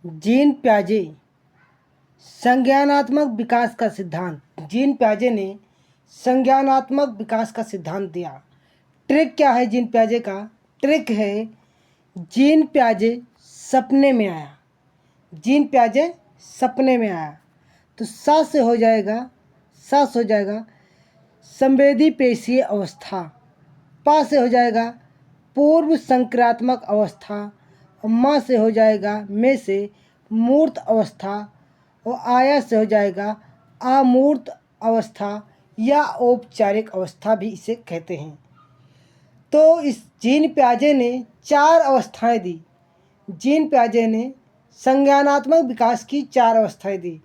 Gene प्याजे संज्ञानात्मक विकास का सिद्धांत। जीन प्याजे ने संज्ञानात्मक विकास का सिद्धांत दिया। ट्रिक क्या है जीन प्याजे का? ट्रिक है जीन प्याजे सपने में आया। जीन प्याजे सपने में आया तो सा से हो जाएगा संवेदी पेशीय अवस्था। पा से हो जाएगा पूर्व संक्रात्मक अवस्था और माँ से हो जाएगा में से मूर्त अवस्था और आया से हो जाएगा अमूर्त अवस्था या औपचारिक अवस्था भी इसे कहते हैं। तो इस जीन प्याजे ने 4 अवस्थाएं दी। जीन प्याजे ने संज्ञानात्मक विकास की 4 अवस्थाएं दी।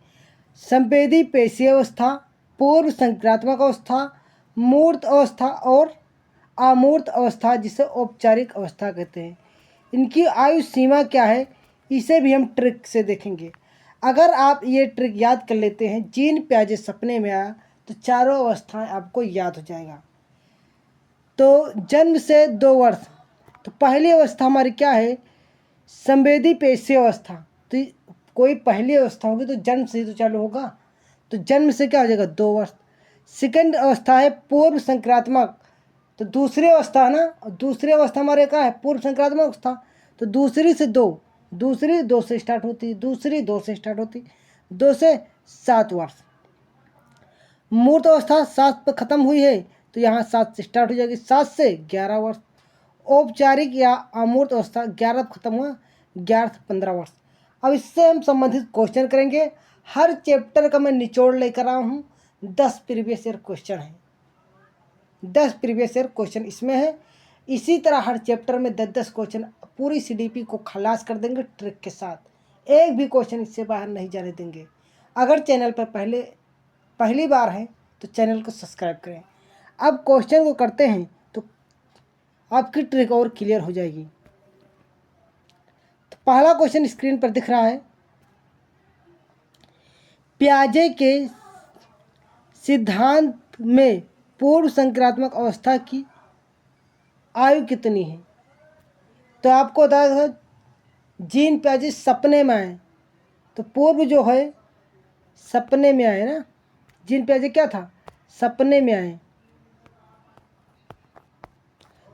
संवेदी पेशीय अवस्था, पूर्व संक्रात्मक अवस्था, मूर्त अवस्था और अमूर्त अवस्था जिसे औपचारिक अवस्था कहते हैं। इनकी आयु सीमा क्या है इसे भी हम ट्रिक से देखेंगे। अगर आप ये ट्रिक याद कर लेते हैं, जीन प्याजे सपने में आया तो चारों अवस्थाएं आपको याद हो जाएगा। तो जन्म से 2 वर्ष, तो पहली अवस्था हमारी क्या है? संवेदी पेशीय अवस्था। तो कोई पहली अवस्था होगी तो जन्म से ही तो चालू होगा, तो जन्म से क्या हो जाएगा 2 वर्ष। सेकंड अवस्था है पूर्व संक्रात्मक, तो दूसरी अवस्था है ना, और दूसरी अवस्था हमारे क्या है? पूर्व संक्रात्मक अवस्था। तो दूसरी से 2, दूसरी 2 से स्टार्ट होती, दूसरी 2 से स्टार्ट होती, 2 से 7 वर्ष। मूर्त अवस्था 7 पर ख़त्म हुई है तो यहाँ 7 से स्टार्ट हो जाएगी, 7 से 11 वर्ष। औपचारिक या अमूर्त अवस्था 11 पर ख़त्म हुआ, 11 से 15 वर्ष। अब इससे हम संबंधित क्वेश्चन करेंगे। हर चैप्टर का मैं निचोड़ लेकर आया हूँ। 10 प्रीवियस ईयर क्वेश्चन हैं, 10 प्रीवियस ईयर क्वेश्चन इसमें है। इसी तरह हर चैप्टर में 10-10 क्वेश्चन, पूरी सीडीपी को खलास कर देंगे ट्रिक के साथ। एक भी क्वेश्चन इससे बाहर नहीं जाने देंगे। अगर चैनल पर पहली बार है तो चैनल को सब्सक्राइब करें। अब क्वेश्चन को करते हैं तो आपकी ट्रिक और क्लियर हो जाएगी। तो पहला क्वेश्चन स्क्रीन पर दिख रहा है। प्याजे के सिद्धांत में पूर्व संक्रात्मक अवस्था की आयु कितनी है? तो आपको बताया था जीन प्याजे सपने में आए, तो पूर्व जो है सपने में आए ना। जीन प्याजे क्या था? सपने में आए।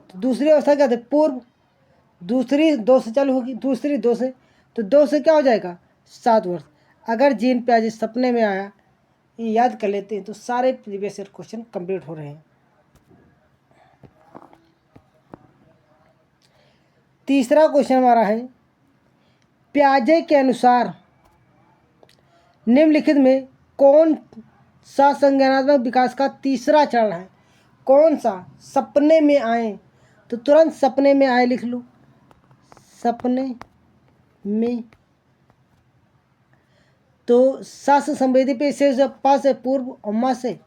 तो दूसरी अवस्था क्या थी? पूर्व। दूसरी 2 से चालू होगी, दूसरी 2 से, तो 2 से क्या हो जाएगा? 7 वर्ष। अगर जीन प्याजे सपने में आया, ये याद कर लेते हैं तो सारे प्रीवियस ईयर क्वेश्चन कंप्लीट हो रहे हैं। तीसरा क्वेश्चन हमारा है, प्याजे के अनुसार निम्नलिखित में कौन सा संज्ञानात्मक विकास का तीसरा चरण है? कौन सा? सपने में आए, तो तुरंत सपने में आए लिख लो। सपने में, तो सा से संवेदी पेशीय से, पा से पूर्व और मा से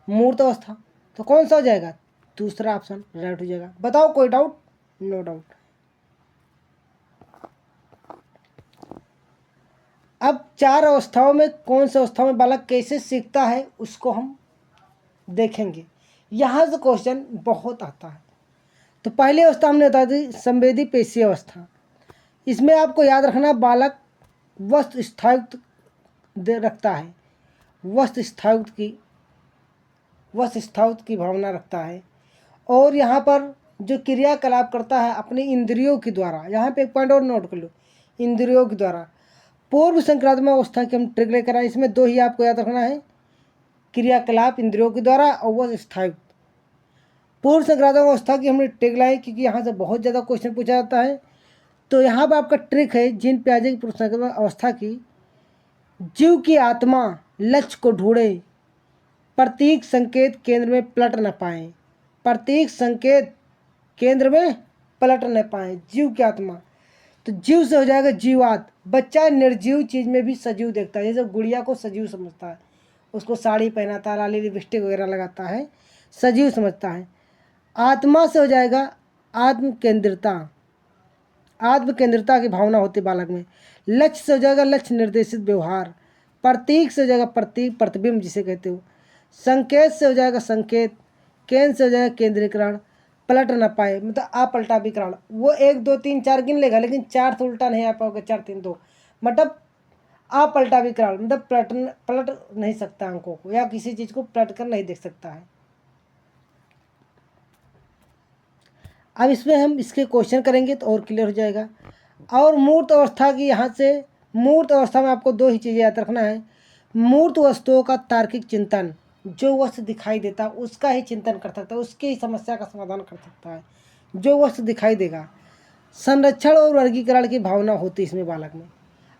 मूर्त अवस्था, तो कौन सा हो जाएगा? दूसरा ऑप्शन राइट हो जाएगा। बताओ कोई डाउट? No doubt. अब 4 अवस्थाओं में कौन सी अवस्था में बालक कैसे सीखता है उसको हम देखेंगे। यहाँ से क्वेश्चन बहुत आता है। तो पहली अवस्था हमने बता दी संवेदी पेशीय अवस्था। इसमें आपको याद रखना बालक वस्तु स्थायित्व रखता है, वस्तु स्थायित्व की भावना रखता है, और यहाँ पर जो क्रियाकलाप करता है अपनी इंद्रियों के द्वारा। यहाँ पे एक पॉइंट और नोट कर लो, इंद्रियों के द्वारा। पूर्व संक्रात्मक अवस्था की हम ट्रिक लेकर आए, इसमें 2 ही आपको याद रखना है, क्रियाकलाप इंद्रियों के द्वारा और वह स्थायित्व। पूर्व संक्रात्मक अवस्था की हमने ट्रिक लाई क्योंकि यहाँ से बहुत ज़्यादा क्वेश्चन पूछा जाता है। तो यहाँ पर आपका ट्रिक है जीन प्याजे की पूर्व संक्रात्मक अवस्था की, जीव की आत्मा लक्ष्य को ढूंढे, प्रतीक संकेत केंद्र में पलट न पाए। प्रतीक संकेत केंद्र में पलट न पाए, जीव की आत्मा। तो जीव से हो जाएगा जीवात। बच्चा निर्जीव चीज़ में भी सजीव देखता है, जैसे गुड़िया को सजीव समझता है, उसको साड़ी पहनाता है, लाली लिपस्टिक वगैरह लगाता है, सजीव समझता है। आत्मा से हो जाएगा आत्म केंद्रिता की भावना होती है बालक में। लक्ष्य से हो जाएगा लक्ष्य निर्देशित व्यवहार। प्रतीक से हो जाएगा प्रतीक प्रतिबिंब जिसे कहते हो। संकेत से हो जाएगा संकेत। केंद्र से हो जाएगा केंद्रीकरण। पलट ना पाए, मतलब अपलटा विकराल। वो 1 2 3 4 गिन लेगा, लेकिन 4 से उल्टा नहीं आ पाओगे, 4 3 2, मतलब अपलटा विकराल, मतलब पलट नहीं सकता अंकों को, या किसी चीज़ को पलट कर नहीं देख सकता है। अब इसमें हम इसके क्वेश्चन करेंगे तो और क्लियर हो जाएगा। और मूर्त अवस्था की, यहाँ से मूर्त अवस्था में आपको 2 ही चीज़ें याद रखना है। मूर्त वस्तुओं का तार्किक चिंतन, जो वस्तु दिखाई देता है उसका ही चिंतन कर सकता है, उसकी ही समस्या का समाधान कर सकता है, जो वस्तु दिखाई देगा। संरक्षण और वर्गीकरण की भावना होती है इसमें बालक में।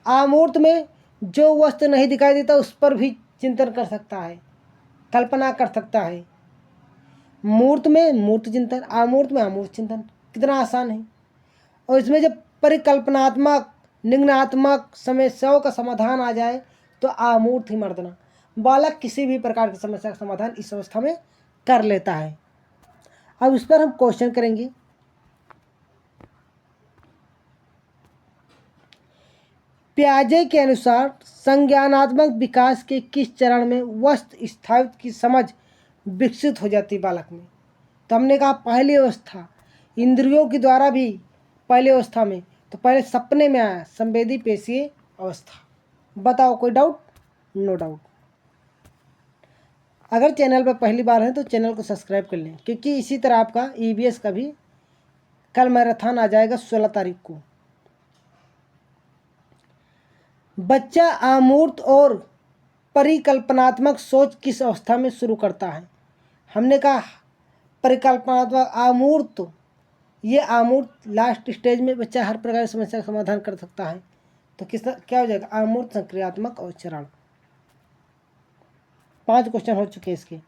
अमूर्त में जो वस्तु नहीं दिखाई देता उस पर भी चिंतन कर सकता है, कल्पना कर सकता है। मूर्त में मूर्त चिंतन, अमूर्त में अमूर्त चिंतन, कितना आसान है। और इसमें जब परिकल्पनात्मक निम्नात्मक समस्याओं का समाधान आ जाए तो अमूर्त ही मर्दना, बालक किसी भी प्रकार की समस्या का समाधान इस अवस्था में कर लेता है। अब इस पर हम क्वेश्चन करेंगे। पियाजे के अनुसार संज्ञानात्मक विकास के किस चरण में वस्तु स्थायित्व की समझ विकसित हो जाती है बालक में? तो हमने कहा पहली अवस्था इंद्रियों के द्वारा भी, पहली अवस्था में तो पहले सपने में आया संवेदी पेशीय अवस्था। बताओ कोई डाउट? No doubt. अगर चैनल पर पहली बार है तो चैनल को सब्सक्राइब कर लें, क्योंकि इसी तरह आपका ईवीएस का भी कल मैराथन आ जाएगा 16 तारीख को। बच्चा अमूर्त और परिकल्पनात्मक सोच किस अवस्था में शुरू करता है? हमने कहा परिकल्पनात्मक अमूर्त, ये अमूर्त लास्ट स्टेज में बच्चा हर प्रकार की समस्या का समाधान कर सकता है। तो किस क्या हो जाएगा? अमूर्त संक्रियात्मक और चरण। 5 क्वेश्चन हो चुके हैं इसके,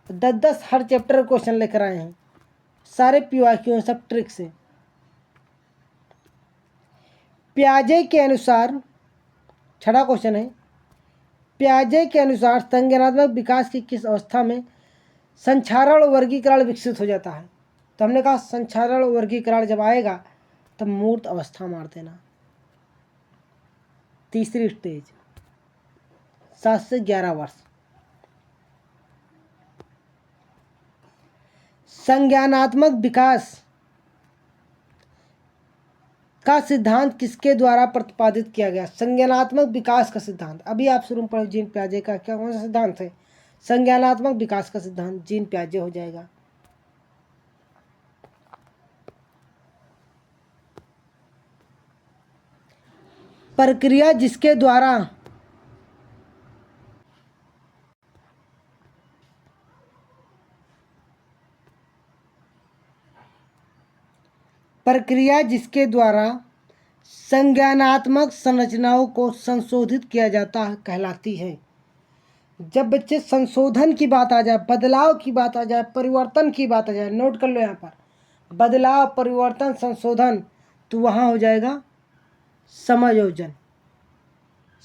10 हर चैप्टर क्वेश्चन लेकर आए हैं, सारे पीवाईक्यू हैं, सब ट्रिक से। पियाजे के अनुसार, 6वां क्वेश्चन है, पियाजे के अनुसार संज्ञानात्मक विकास की किस अवस्था में संक्षारण और वर्गीकरण विकसित हो जाता है? तो हमने कहा संक्षारण और वर्गीकरण जब आएगा तब मूर्त अवस्था मार देना, तीसरी स्टेज, 7 से 11 वर्ष। संज्ञानात्मक विकास का सिद्धांत किसके द्वारा प्रतिपादित किया गया? संज्ञानात्मक विकास का सिद्धांत अभी आप शुरू में पढ़े, जीन पियाजे का क्या कौन सा सिद्धांत है? संज्ञानात्मक विकास का सिद्धांत जीन पियाजे हो जाएगा। प्रक्रिया जिसके द्वारा संज्ञानात्मक संरचनाओं को संशोधित किया जाता है कहलाती है। जब बच्चे संशोधन की बात आ जाए, बदलाव की बात आ जाए, परिवर्तन की बात आ जाए, नोट कर लो यहाँ पर, बदलाव, परिवर्तन, संशोधन, तो वहाँ हो जाएगा समायोजन।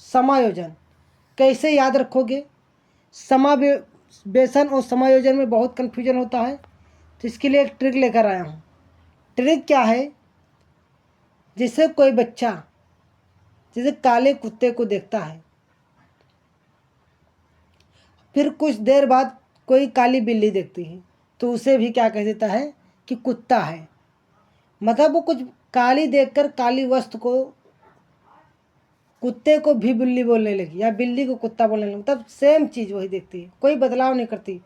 समायोजन कैसे याद रखोगे? समावेशन और समायोजन में बहुत कन्फ्यूजन होता है, तो इसके लिए एक ट्रिक लेकर आया हूँ। ट्रिक क्या है? जैसे कोई बच्चा जैसे काले कुत्ते को देखता है, फिर कुछ देर बाद कोई काली बिल्ली देखती है, तो उसे भी क्या कह देता है कि कुत्ता है। मतलब वो कुछ काली देखकर काली वस्तु को, कुत्ते को भी बिल्ली बोलने लगी या बिल्ली को कुत्ता बोलने लगी, तब सेम चीज़ वही देखती है, कोई बदलाव नहीं करती।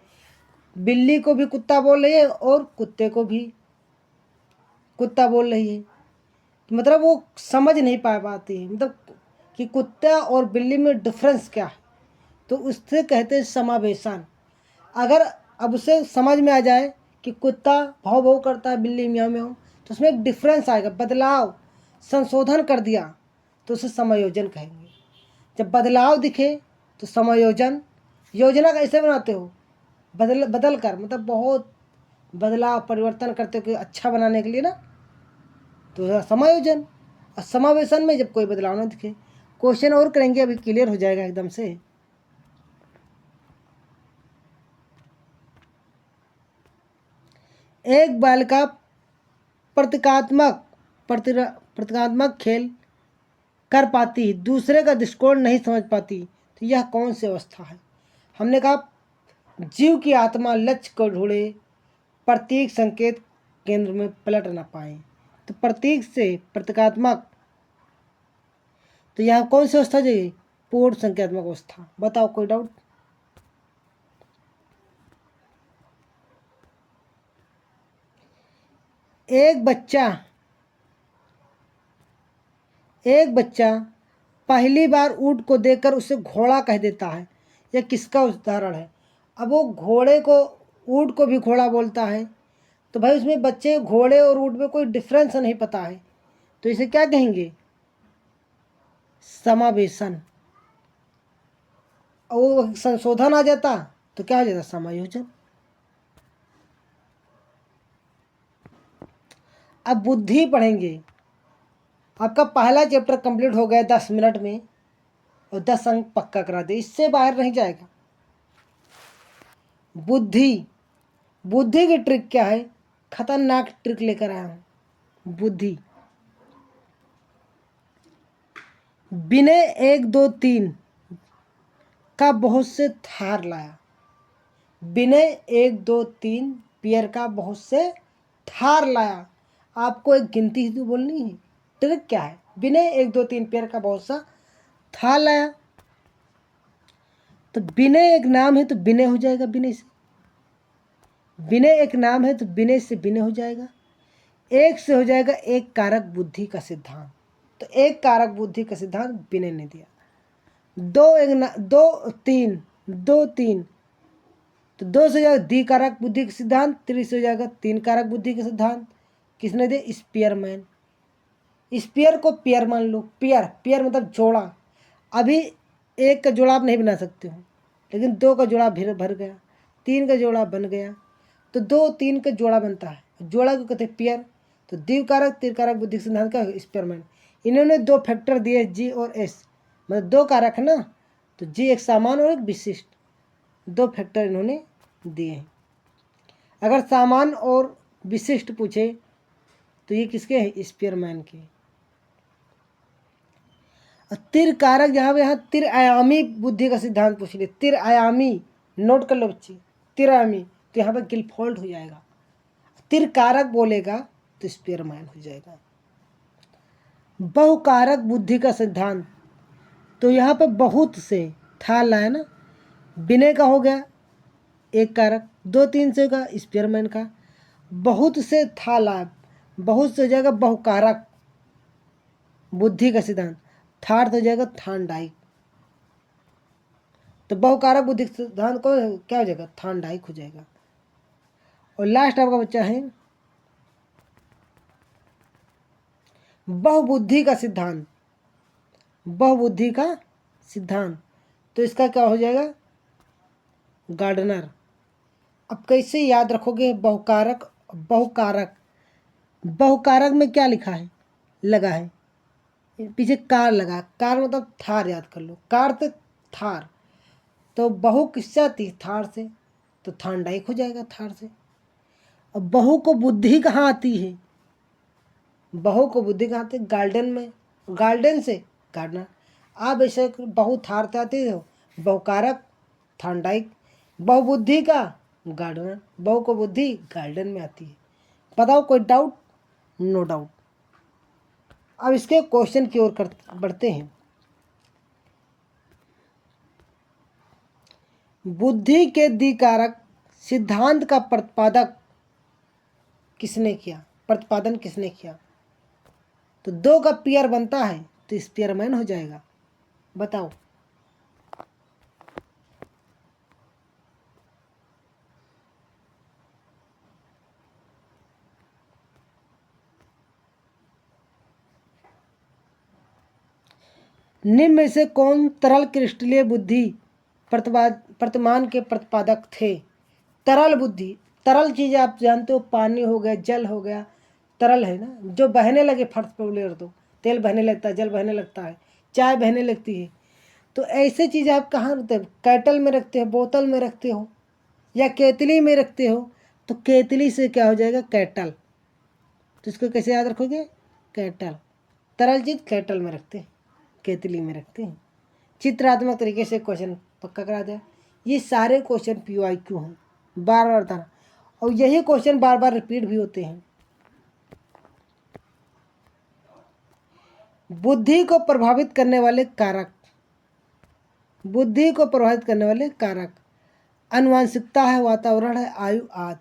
बिल्ली को भी कुत्ता बोल रही है और कुत्ते को भी कुत्ता बोल रही है, मतलब वो समझ नहीं पा पाती है, मतलब कि कुत्ता और बिल्ली में डिफरेंस क्या है, तो उससे कहते हैं समावेशन। अगर अब उसे समझ में आ जाए कि कुत्ता भाव भाव करता है, बिल्ली म्याऊं म्याऊं, तो उसमें एक डिफरेंस आएगा, बदलाव, संशोधन कर दिया तो उसे समायोजन कहेंगे। जब बदलाव दिखे तो समायोजन। योजना कैसे बनाते हो? बदल कर, मतलब बहुत बदलाव परिवर्तन करते हो कि अच्छा बनाने के लिए ना, तो समायोजन। और समावेशन में जब कोई बदलाव ना दिखे। क्वेश्चन और करेंगे, अभी क्लियर हो जाएगा एकदम से। एक बालिका प्रतीकात्मक खेल कर पाती, दूसरे का दृष्टिकोण नहीं समझ पाती, तो यह कौन सी अवस्था है? हमने कहा जीव की आत्मा लक्ष्य को ढूंढे, प्रतीक संकेत केंद्र में पलट ना पाए। तो प्रतीक से प्रतीकात्मक, तो यहाँ कौन सी अवस्था चाहिए? पूर्ण संख्यात्मक अवस्था। बताओ कोई डाउट? एक बच्चा पहली बार ऊंट को देखकर उसे घोड़ा कह देता है। यह किसका उदाहरण है? अब वो घोड़े को, ऊंट को भी घोड़ा बोलता है, तो भाई उसमें बच्चे घोड़े और ऊंट में कोई डिफरेंस नहीं पता है, तो इसे क्या कहेंगे? समावेशन। और वो संशोधन आ जाता तो क्या हो जाता? समायोजन। अब बुद्धि पढ़ेंगे। आपका पहला चैप्टर कंप्लीट हो गया 10 मिनट में, और 10 अंक पक्का करा दे, इससे बाहर नहीं जाएगा। बुद्धि की ट्रिक क्या है? खतरनाक ट्रिक लेकर आया हूं। बुद्धि, विनय 1 2 3 का बहुत से थार लाया। विनय 1 2 3 पेयर का बहुत से थार लाया। आपको एक गिनती ही तो बोलनी है। ट्रिक क्या है? विनय 1 2 3 पेयर का बहुत सा थार लाया। तो विनय एक नाम है तो विनय हो जाएगा विनय से। विनय एक नाम है तो विनय से विनय हो जाएगा। एक से हो जाएगा एक कारक बुद्धि का सिद्धांत। तो एक कारक बुद्धि का सिद्धांत विनय ने दिया। दो तीन, तो 2 से हो जाएगा द्विकारक बुद्धि का सिद्धांत। 3 से हो जाएगा 3 कारक बुद्धि का सिद्धांत। किसने दिया? स्पीयरमैन। स्पीयर को पेयर मान लो। पेयर मतलब जोड़ा। अभी एक का जोड़ा आप नहीं बना सकते हो, लेकिन 2 का जोड़ा भर गया, 3 का जोड़ा बन गया, तो 2 3 का जोड़ा बनता है। जोड़ा को कहते हैं पेयर। तो द्विकारक त्रिकारक बुद्धि के सिद्धांत का स्पीयरमैन। इन्होंने 2 फैक्टर दिए, जी और एस, मतलब 2 कारक है ना, तो जी एक सामान्य और एक विशिष्ट, 2 फैक्टर इन्होंने दिए हैं। अगर सामान्य और विशिष्ट पूछे तो ये किसके हैं? स्पीयरमैन के। तिर कारक, यहाँ तिर आयामी बुद्धि का सिद्धांत पूछ लिया। तिर आयामी, नोट कर लो बच्चे, तिर आयामी, तो यहाँ पे गिलफोल्ड हो जाएगा। तिर कारक बोलेगा तो स्पीयरमैन हो जाएगा। बहुकारक बुद्धि का सिद्धांत, तो यहाँ पे बहुत से था लाया ना, विनय का हो गया एक कारक, 2 3 से का स्पीयरमैन का। बहुत से था लाभ, बहुत से हो जाएगा बहुकारक बुद्धि का सिद्धांत। थार्ड हो जाएगा थार्नडाइक। तो बहुकारक बुद्धि का सिद्धांत को क्या हो जाएगा? थार्नडाइक हो जाएगा। और लास्ट आपका बच्चा है बहुबुद्धि का सिद्धांत। बहुबुद्धि का सिद्धांत, तो इसका क्या हो जाएगा? गार्डनर। अब कैसे याद रखोगे? बहुकारक बहुकारक में क्या लिखा है, लगा है पीछे कार लगा। कार मतलब थार, याद कर लो, कार तो थार, तो बहु किससे आती है? थार से, तो थार्नडाइक हो जाएगा थार से। अब बहु को बुद्धि कहाँ आती है? बहु को बुद्धि कहाँ आती है? गार्डन में, गार्डन से गार्डनर। आप ऐसे बहु थार से आती हो, बहुकारक थार्नडाइक, बहुबुद्धि का गार्डनर, बहु को बुद्धि गार्डन में आती है। बताओ कोई डाउट? No doubt. अब इसके क्वेश्चन की ओर बढ़ते हैं। बुद्धि के द्विकारक सिद्धांत का प्रतिपादन किसने किया? तो 2 का पेयर बनता है तो स्पीयरमैन हो जाएगा। बताओ। निम्न में से कौन तरल क्रिस्टलीय बुद्धि प्रतिमान के प्रतिपादक थे? तरल बुद्धि, तरल चीज़ आप जानते हो, पानी हो गया, जल हो गया, तरल है ना, जो बहने लगे फर्श पर उलेर दो, तेल बहने लगता है, जल बहने लगता है, चाय बहने लगती है। तो ऐसे चीज़ आप कहाँ रखते हो? कैटल में रखते हो, बोतल में रखते हो, या केतली में रखते हो। तो केतली से क्या हो जाएगा? कैटल। तो इसको कैसे याद रखोगे? कैटल। तरल चीज़ कैटल में रखते हैं, केतली में रखते हैं। चित्रात्मक तरीके से क्वेश्चन पक्का करा दिया। ये सारे क्वेश्चन PYQ हैं, बार बार था, और यही क्वेश्चन बार बार रिपीट भी होते हैं। बुद्धि को प्रभावित करने वाले कारक, बुद्धि को प्रभावित करने वाले कारक आनुवंशिकता है, वातावरण है, आयु आदि।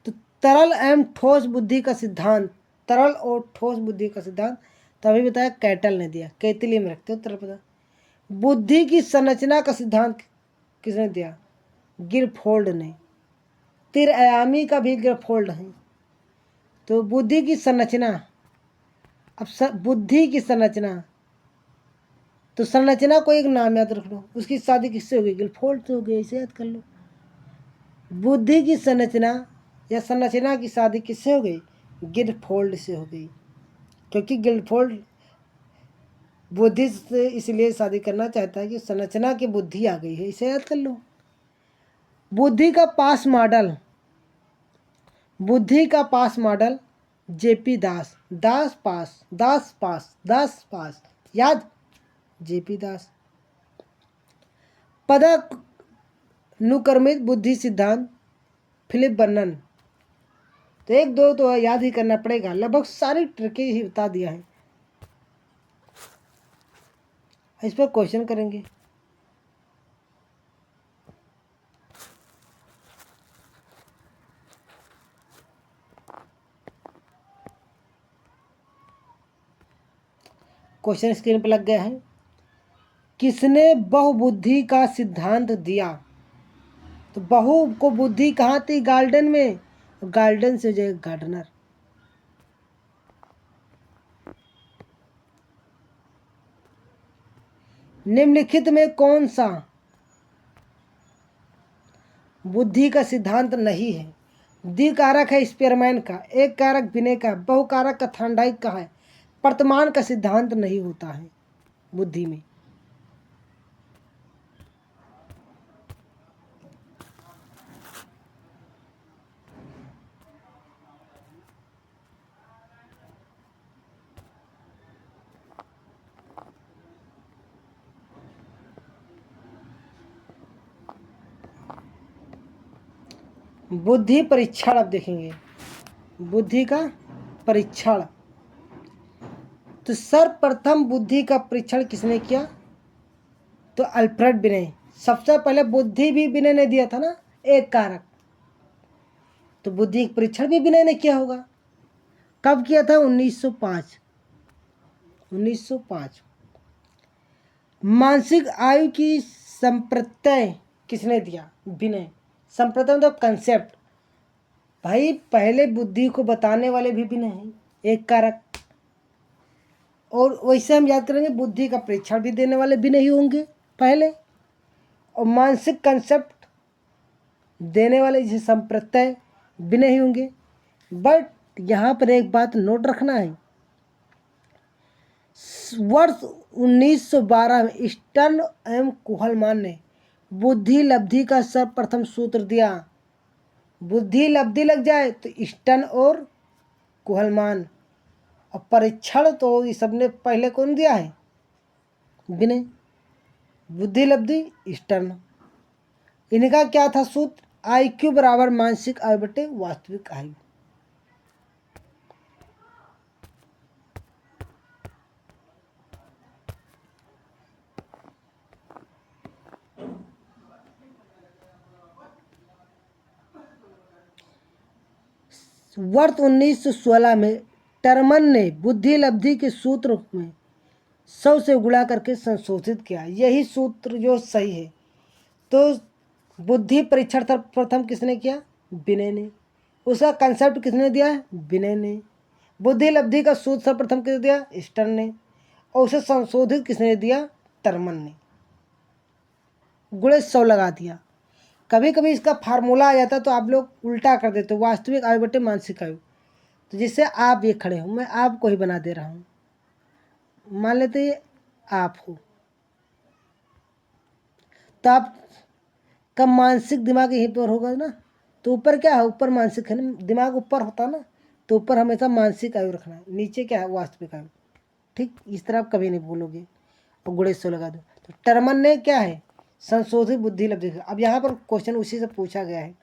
तो तरल एवं ठोस बुद्धि का सिद्धांत, तरल और ठोस बुद्धि का सिद्धांत तभी बताया कैटल ने दिया, कैतिली में रखते हो तरल पदार्थ। बुद्धि की संरचना का सिद्धांत किसने दिया? गिरफोल्ड ने। त्रिआयामी का भी गिरफोल्ड है। तो बुद्धि की संरचना, अब बुद्धि की संरचना, तो संरचना को एक नाम याद रख लो, उसकी शादी किससे हो गई? गिरफोल्ड से हो गई, इसे याद कर लो। बुद्धि की संरचना या संरचना की शादी किससे हो गई? गिरफोल्ड से हो गई, क्योंकि गिरफोल्ड बुद्धि से इसलिए शादी करना चाहता है कि संरचना की बुद्धि आ गई है, इसे याद कर लो। बुद्धि का पास मॉडल, बुद्धि का पास मॉडल जेपी दास, दास पास याद, जेपी दास। पदक अनुक्रमित बुद्धि सिद्धांत फिलिप बर्नन। तो एक दो तो याद ही करना पड़ेगा, लगभग सारी ट्रिकें ही बता दिया है, इस पर क्वेश्चन करेंगे। क्वेश्चन स्क्रीन पर लग गया है। किसने बहुबुद्धि का सिद्धांत दिया? तो बहु को बुद्धि कहाँ थी? गार्डन में, गार्डन से जो गार्डनर। निम्नलिखित में कौन सा बुद्धि का सिद्धांत नहीं है? द्विकारक है स्पेयरमैन का, एक कारक विनय का, बहुकारक का थॉर्नडाइक का है, वर्तमान का सिद्धांत नहीं होता है बुद्धि में। बुद्धि परीक्षण अब देखेंगे, बुद्धि का परीक्षण। तो सर्वप्रथम बुद्धि का परीक्षण किसने किया? तो अल्फ्रेड बिने। सबसे पहले बुद्धि भी बिने ने दिया था ना, एक कारक, तो बुद्धि का परीक्षण भी बिने ने किया होगा। कब किया था? 1905। 1905। मानसिक आयु की संप्रत्यय किसने दिया? विनय। संप्रत्यय मतलब कंसेप्ट, भाई पहले बुद्धि को बताने वाले भी विनय हैं, एक कारक। और वैसे हम याद करेंगे बुद्धि का परीक्षण भी देने वाले विनय ही होंगे पहले, और मानसिक कंसेप्ट देने वाले जैसे संप्रत्यय विनय ही होंगे। बट यहाँ पर एक बात नोट रखना है, वर्ष 1912 में स्टर्न एवं कुहलमान ने बुद्धि लब्धि का सर्वप्रथम सूत्र दिया। बुद्धि लब्धि लग जाए तो स्टर्न और कुहलमान, और परीक्षण तो ये सबने पहले कौन दिया है? विनय। बुद्धि लब्धि स्टर्न। इनका क्या था सूत्र? IQ बराबर मानसिक आयु बटे वास्तविक आयु। वर्ष 1916 में टर्मन ने बुद्धि लब्धि के सूत्र में 100 से गुणा करके संशोधित किया, यही सूत्र जो सही है। तो बुद्धि परीक्षण प्रथम किसने किया? विनय ने। उसका कंसेप्ट किसने दिया? विनय ने। बुद्धि लब्धि का सूत्र सर्वप्रथम किसने दिया? स्टर्न ने। और उसे संशोधित किसने दिया? टर्मन ने। गुणे 100 लगा दिया। कभी कभी इसका फार्मूला आ जाता तो आप लोग उल्टा कर देते, वास्तविक आयु बटे मानसिक आयु। तो जिससे आप ये खड़े हो, मैं आपको ही बना दे रहा हूँ, मान लेते ये आप हो, तो आप का मानसिक दिमाग यहीं पर होगा ना, तो ऊपर क्या है? ऊपर मानसिक है ना, दिमाग ऊपर होता ना, तो ऊपर हमेशा मानसिक आयु रखना है, नीचे क्या है? वास्तविक आयु। ठीक, इस तरह आप कभी नहीं भूलोगे। और गुणे 100 लगा दो। तो टर्मन ने क्या है? संशोधित बुद्धि लब्धि। अब यहाँ पर क्वेश्चन उसी से पूछा गया है,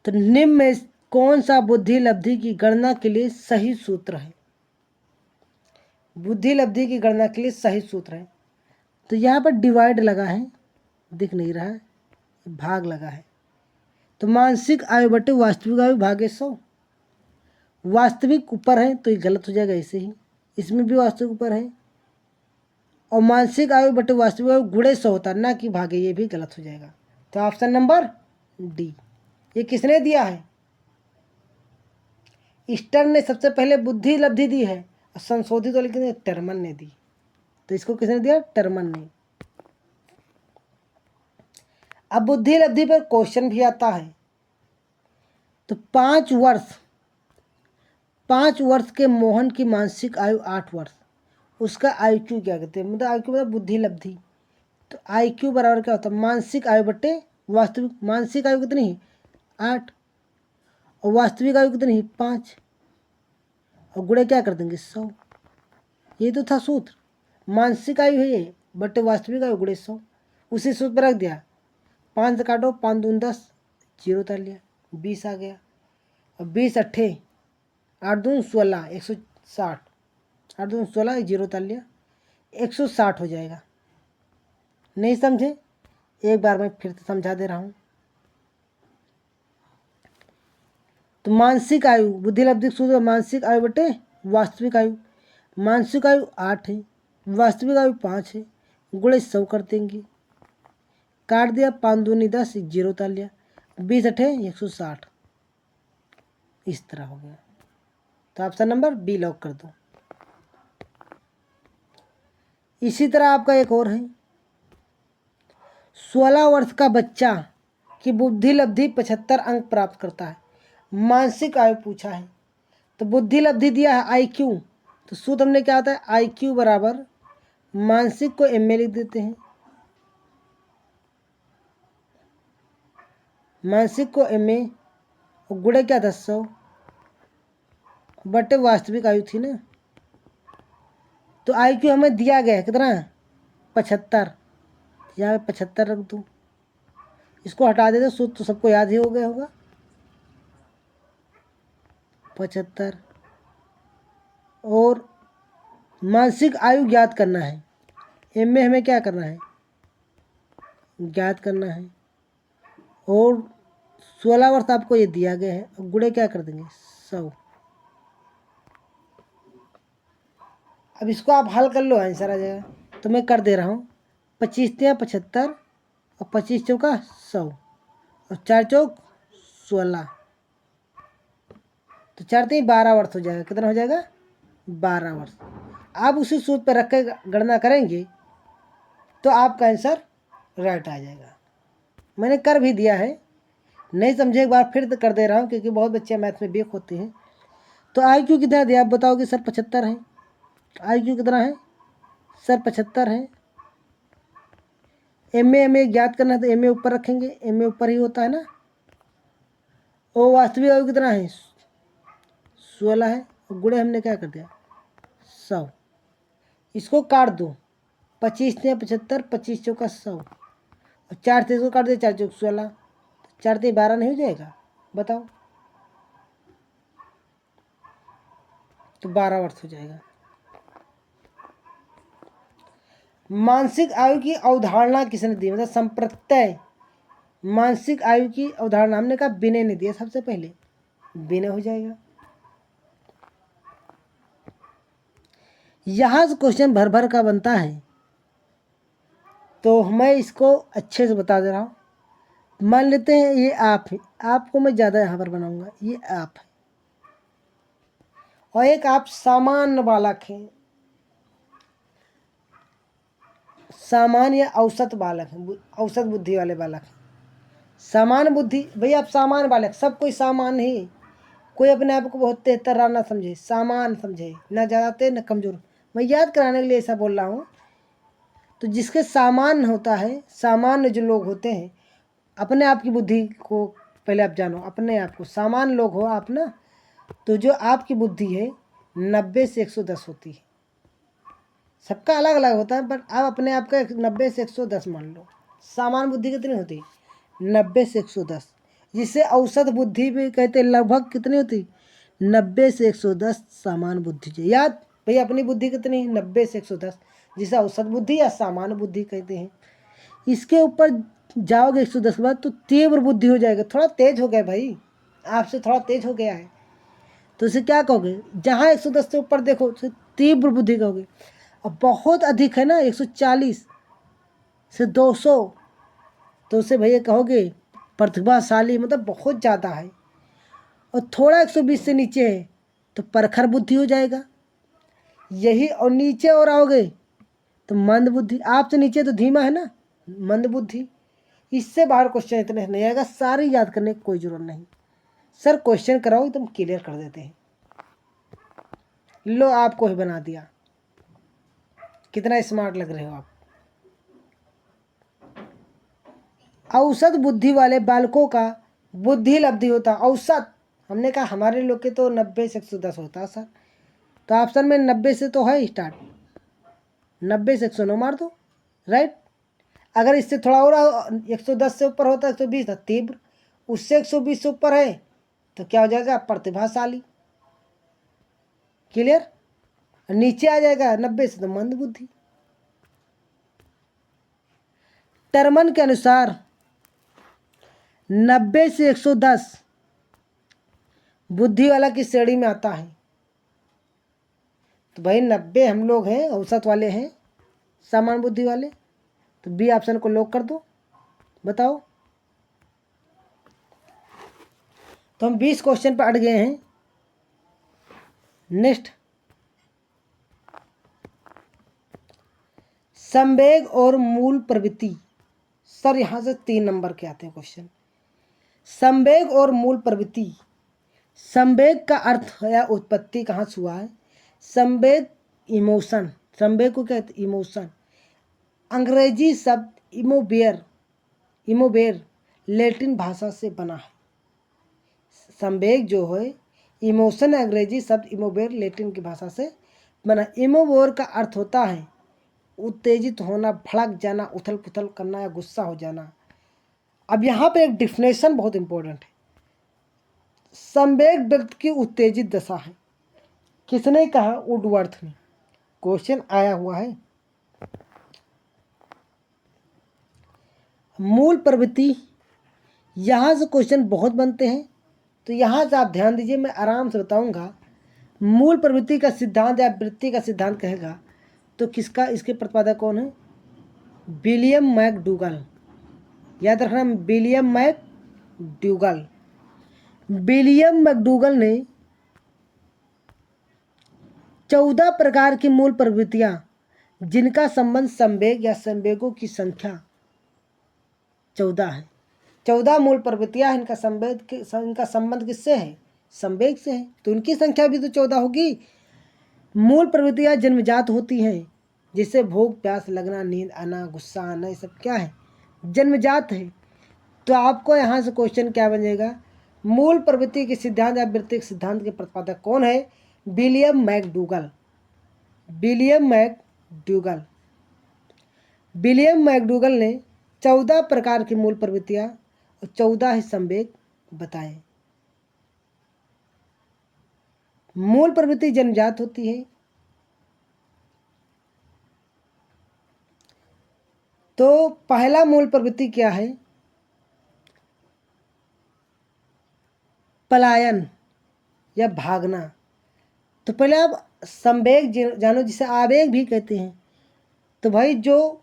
तो निम्न में कौन सा बुद्धि लब्धि की गणना के लिए सही सूत्र है? बुद्धि लब्धि की गणना के लिए सही सूत्र है। तो यहाँ पर डिवाइड लगा है, दिख नहीं रहा है, भाग लगा है। तो मानसिक आयु बटे वास्तविक आयु भागे 100। वास्तविक ऊपर है तो ये गलत हो जाएगा ऐसे ही, इसमें भी वास्तविक ऊपर है। और मानसिक आयु बटे वास्तविक आयु गुणे 100 होता है, ना कि भागे, ये भी गलत हो जाएगा। तो ऑप्शन नंबर डी। ये किसने दिया है? ईस्टर्न ने सबसे पहले बुद्धि लब्धि दी है, और संशोधित वाले किसने? टर्मन ने दी। तो इसको किसने दिया? टर्मन ने। अब बुद्धि लब्धि पर क्वेश्चन भी आता है। तो 5 वर्ष के मोहन की मानसिक आयु 8 वर्ष, उसका IQ क्या कहते हैं? मतलब IQ मतलब बुद्धि लब्धि। तो IQ बराबर क्या होता है? मानसिक आयु बटे वास्तविक। मानसिक आयु कितनी है? 8, और वास्तविक आयु कितनी है? 5, और गुणे क्या कर देंगे? 100। ये तो था सूत्र। मानसिक आयु है ये बटे वास्तविक आयु गुणे 100, उसी सूत्र पर रख दिया। 5 से काटो, 5 दूनी 10, 0 उतार लिया, 20 आ गया। और 20 अट्ठे 8 दूनी 16, 160, 8 दूनी 16, 0 उतार लिया, 160 हो जाएगा। नहीं समझे? एक बार मैं फिर से समझा दे रहा हूँ। तो मानसिक आयु बुद्धि लब्धि सूत्र, मानसिक आयु बटे वास्तविक आयु। मानसिक आयु 8 है, वास्तविक आयु 5 है, गुणे 100 कर देंगे, काट दिया, 5 दूनी 10, 0 उतार लिया, 20 अठे 160, इस तरह हो गया। तो ऑप्शन नंबर बी लॉक कर दो। इसी तरह आपका एक और है। 16 वर्ष का बच्चा की बुद्धि लब्धि 75 अंक प्राप्त करता है, मानसिक आयु पूछा है। तो बुद्धि लब्धि दिया है IQ, तो सूत्र हमने क्या आता है? IQ बराबर मानसिक को M में लिख देते हैं, मानसिक को M में, और गुणे क्या था? 100 बटे वास्तविक आयु थी ना। तो IQ हमें दिया गया है कितना? 75। यहाँ पे 75 रख दूँ, इसको हटा देते, सूत्र तो सबको याद ही हो गया होगा। 75, और मानसिक आयु ज्ञात करना है। M में हमें क्या करना है? ज्ञात करना है। और 16 वर्ष आपको ये दिया गया है, और गुणे क्या कर देंगे? 100। अब इसको आप हल कर लो, आंसर आ जाएगा। तो मैं कर दे रहा हूँ। 25 तिया 75, और 25 चौका 100, और 4 चौक 16, तो 4 3 12 वर्ष हो जाएगा। कितना हो जाएगा? 12 वर्ष। आप उसी सूत्र पर रख कर गणना करेंगे तो आपका आंसर राइट आ जाएगा। मैंने कर भी दिया है, नहीं समझे एक बार फिर कर दे रहा हूँ, क्योंकि बहुत बच्चे मैथ में वीक होते हैं। तो IQ कितना दिया आप बताओगे? सर 75 है। IQ कितना है सर? 75 है। MA ज्ञात करना है तो MA ऊपर रखेंगे, MA ऊपर ही होता है ना। और वास्तविक आयु कितना है? 16 है, और गुणे हमने क्या कर दिया? 100। इसको काट दो, 25 थे 75, 25 चौका 100, और 4 थे इसको काट दिया, 4 चौक 16, 4 थे 12 नहीं हो जाएगा? बताओ। तो 12 वर्ष हो जाएगा। मानसिक आयु की अवधारणा किसने दी? मतलब संप्रत्यय मानसिक आयु की अवधारणा हमने कहा विनय ने दिया सबसे पहले, विनय हो जाएगा। यहाँ से क्वेश्चन भर भर का बनता है, तो मैं इसको अच्छे से बता दे रहा हूँ। मान लेते हैं ये आप है, आपको मैं ज़्यादा यहाँ पर बनाऊंगा, ये आप है, और एक आप सामान्य बालक हैं, सामान्य या औसत बालक हैं, औसत बुद्धि वाले बालक हैं। सामान्य बुद्धि, भाई आप सामान्य बालक, सब कोई सामान्य ही, कोई अपने आप को बहुत तेज ना समझे, सामान्य समझे, ना ज़्यादा तेज ना कमज़ोर। मैं याद कराने के लिए ऐसा बोल रहा हूँ। तो जिसके सामान्य होता है, सामान्य जो लोग होते हैं, अपने आप की बुद्धि को पहले आप जानो, अपने आप को सामान्य लोग हो आप ना, तो जो आपकी बुद्धि है 90 से 110 होती है। सबका अलग अलग होता है, बट आप अपने आप का 90 से 110 मान लो। सामान्य बुद्धि कितनी होती? 90 से 110, जिसे औसत बुद्धि भी कहते हैं। लगभग कितनी होती? 90 से 110 सामान्य बुद्धि। याद भाई अपनी बुद्धि कितनी है? 90 से 110, जिसे औसत बुद्धि या सामान्य बुद्धि कहते हैं। इसके ऊपर जाओगे 110 के बाद तो तीव्र बुद्धि हो जाएगा। थोड़ा तेज हो गया भाई, आपसे थोड़ा तेज हो गया है, तो उसे क्या कहोगे? जहाँ 110 से ऊपर देखो उसे तीव्र बुद्धि कहोगे। अब बहुत अधिक है ना 140 से 200, तो उसे भैया कहोगे प्रतिभाशाली, मतलब बहुत ज़्यादा है। और थोड़ा 120 से नीचे है तो परखर बुद्धि हो जाएगा यही। और नीचे और आओगे तो मंद बुद्धि। आपसे नीचे तो धीमा है ना, मंद बुद्धि। इससे बाहर क्वेश्चन इतने नहीं आएगा, सारे याद करने की कोई ज़रूरत नहीं। सर क्वेश्चन कराओ एकदम क्लियर कर देते हैं। लो आपको ही बना दिया, कितना स्मार्ट लग रहे हो आप। औसत बुद्धि वाले बालकों का बुद्धि लब्धि होता। औसत हमने कहा हमारे लोग के तो 90 से 110 होता है सर, तो ऑप्शन में 90 से तो है स्टार्ट, 90 से 109 मार दो, राइट। अगर इससे थोड़ा और 110 से ऊपर होता है 120 तीव्र, उससे 120 से ऊपर है तो क्या हो जाएगा? प्रतिभाशाली। क्लियर? नीचे आ जाएगा 90 से तो मंद बुद्धि। टर्मन के अनुसार 90 से 110 बुद्धि वाला की श्रेणी में आता है। तो भाई 90 हम लोग हैं, औसत वाले हैं, सामान्य बुद्धि वाले, तो बी ऑप्शन को लॉक कर दो। बताओ, तो हम 20 क्वेश्चन पर अट गए हैं। नेक्स्ट, संवेग और मूल प्रवृत्ति। सर यहाँ से 3 नंबर के आते हैं क्वेश्चन। संवेग और मूल प्रवृत्ति। संवेग का अर्थ या उत्पत्ति कहाँ से हुआ है? संवेग इमोशन, संवेग को कहते हैं इमोशन। अंग्रेजी शब्द इमोबेयर, इमोबेर लैटिन भाषा से बना है। संवेग जो है इमोशन, अंग्रेजी शब्द इमोबेर लैटिन की भाषा से बना। इमोबोर का अर्थ होता है उत्तेजित होना, भड़क जाना, उथल पुथल करना या गुस्सा हो जाना। अब यहाँ पे एक डिफिनेशन बहुत इंपॉर्टेंट है। संवेग व्यक्ति की उत्तेजित दशा है। किसने कहा? वुडवर्थ ने। क्वेश्चन आया हुआ है। मूल प्रवृत्ति, यहाँ से क्वेश्चन बहुत बनते हैं, तो यहाँ से आप ध्यान दीजिए, मैं आराम से बताऊंगा। मूल प्रवृत्ति का सिद्धांत या वृत्ति का सिद्धांत कहेगा तो किसका, इसके प्रतिपादक कौन है? William McDougall. याद रखना, विलियम मैकडूगल। विलियम मैकडूगल ने 14 प्रकार की मूल प्रवृत्तियां जिनका संबंध संवेग या संवेगों की संख्या 14 है। 14 मूल प्रवृत्तियां, इनका संबंध किससे है? संवेग से है, तो उनकी संख्या भी तो 14 होगी। मूल प्रवृत्तियां जन्मजात होती हैं, जैसे भूख प्यास लगना, नींद आना, गुस्सा आना, ये सब क्या है? जन्मजात है। तो आपको यहाँ से क्वेश्चन क्या बन जाएगा? मूल प्रवृत्ति के सिद्धांत या वृत्ति के सिद्धांत के प्रतिपादक कौन है? William McDougall. William McDougall. William McDougall ने 14 प्रकार की मूल प्रवृत्तियां और 14 ही संवेग बताए। मूल प्रवृत्ति जन्मजात होती है, तो पहला मूल प्रवृत्ति क्या है? पलायन या भागना। तो पहले आप संवेग जानो, जिसे आवेग भी कहते हैं। तो भाई जो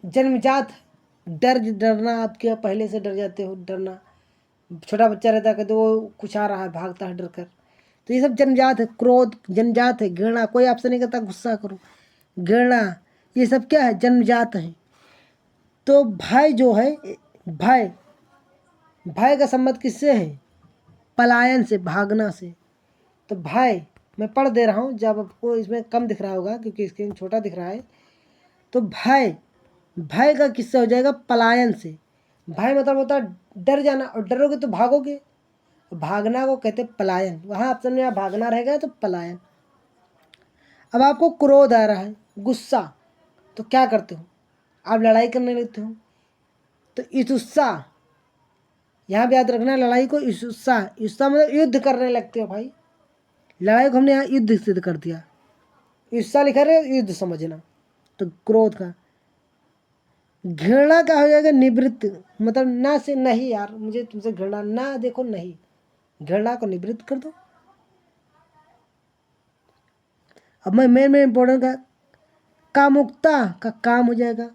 जन्मजात डरना, आपके पहले से डर जाते हो, डरना, छोटा बच्चा रहता है तो वो कुछ आ रहा है भागता है डर कर, तो ये सब जन्मजात है। क्रोध जन्मजात है। घृणा, कोई आपसे नहीं कहता गुस्सा करो, घृणा, ये सब क्या है? जन्मजात है। तो भय जो है, भय, भय का संबंध किससे है? पलायन से, भागना से। तो भय मैं पढ़ दे रहा हूँ, जब आपको इसमें कम दिख रहा होगा क्योंकि स्क्रीन छोटा दिख रहा है। तो भय, भय का किससे हो जाएगा? पलायन से। भय मतलब होता है डर जाना, और डरोगे तो भागोगे, भागना को कहते हैं पलायन। वहाँ ऑप्शन में भागना रहेगा तो पलायन। अब आपको क्रोध आ रहा है, गुस्सा, तो क्या करते हो? आप लड़ाई करने लगते हो। तो ईर्ष्या, यहाँ भी याद रखना, लड़ाई को ईर्ष्या, ईर्ष्या मतलब युद्ध करने लगते हो भाई। लड़ाई को हमने यहाँ युद्ध सिद्ध कर दिया। ईर्ष्या लिखा रहे युद्ध समझना, तो क्रोध का। घृणा का हो जाएगा निवृत्त, मतलब ना से नहीं, यार मुझे तुमसे घृणा ना, देखो नहीं, घृणा को निवृत्त कर दो। अब मैं मेन में इंपॉर्टेंट का कामुकता का काम हो जाएगा।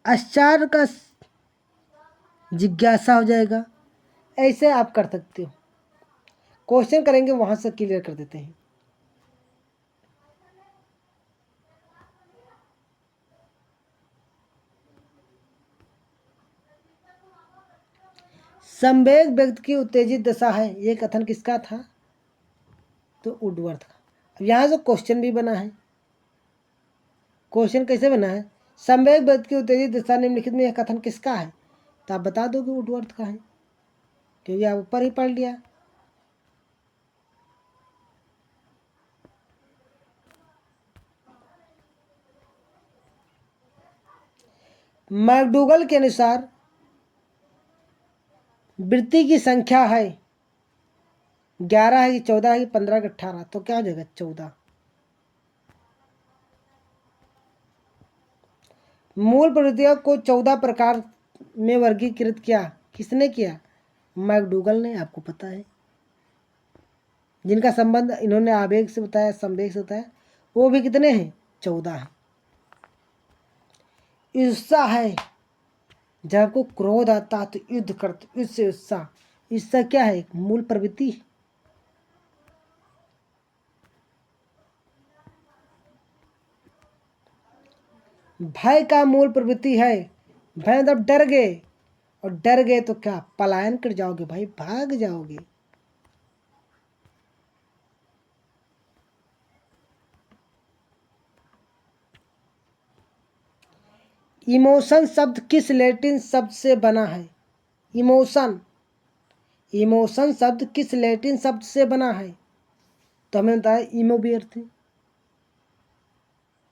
आश्चर्य का जिज्ञासा हो जाएगा। ऐसे आप कर सकते हो, क्वेश्चन करेंगे वहां से क्लियर कर देते हैं। संवेग व्यक्ति की उत्तेजित दशा है, ये कथन किसका था? तो वुडवर्थ का। अब यहाँ से क्वेश्चन भी बना है। क्वेश्चन कैसे बना है? संवेग व्यक्ति की उत्तेजित दशा निम्नलिखित में यह कथन किसका है? तो आप बता दो कि वुडवर्थ का है, क्योंकि आप ऊपर ही पढ़ लिया। मैकडूगल के अनुसार वृत्ति की संख्या है 11 है कि 14 है कि 15 कि 18, तो क्या हो जाएगा? 14। मूल प्रवृत्तियों को 14 प्रकार में वर्गीकृत किया, किसने किया? मैकडूगल ने, आपको पता है। जिनका संबंध इन्होंने आवेग से बताया, संवेग से बताया, वो भी कितने हैं? 14 है। ईर्ष्या है, जब आपको क्रोध आता है तो युद्ध करते, युद्ध से ईर्ष्या। ईर्ष्या क्या है? एक मूल प्रवृत्ति। भय का मूल प्रवृत्ति है। भय मतलब डर गए, और डर गए तो क्या? पलायन कर जाओगे भाई, भाग जाओगे। इमोशन शब्द किस लैटिन शब्द से बना है? इमोशन, इमोशन शब्द किस लैटिन शब्द से बना है? तो हमें बताया इमोबियर थे,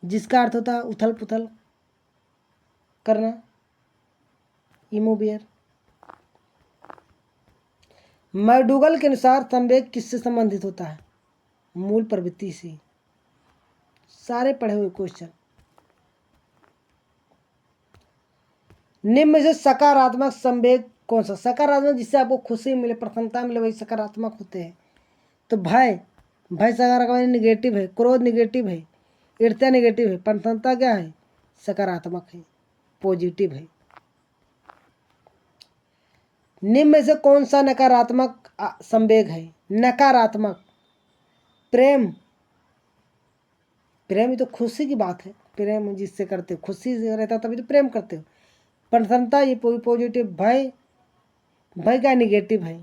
जिसका अर्थ होता है उथल पुथल करना, इमोबियर। मैकडूगल के अनुसार संवेग किससे संबंधित होता है? मूल प्रवृत्ति से। सारे पढ़े हुए क्वेश्चन। निम्न में से सकारात्मक संवेग कौन सा? सकारात्मक जिससे आपको खुशी मिले, प्रसन्नता मिले, वही सकारात्मक होते हैं। तो भय, भय सकारात्मक निगेटिव है, क्रोध निगेटिव है, ईर्ष्या निगेटिव है, प्रसन्नता क्या है? सकारात्मक है, पॉजिटिव है। निम्न में से कौन सा नकारात्मक संवेग है? नकारात्मक प्रेम, प्रेम ही तो खुशी की बात है। प्रेम जिससे करते हो, खुशी से रहता तभी तो प्रेम करते हो। प्रसन्नता ये पॉजिटिव। भय, भय का निगेटिव है,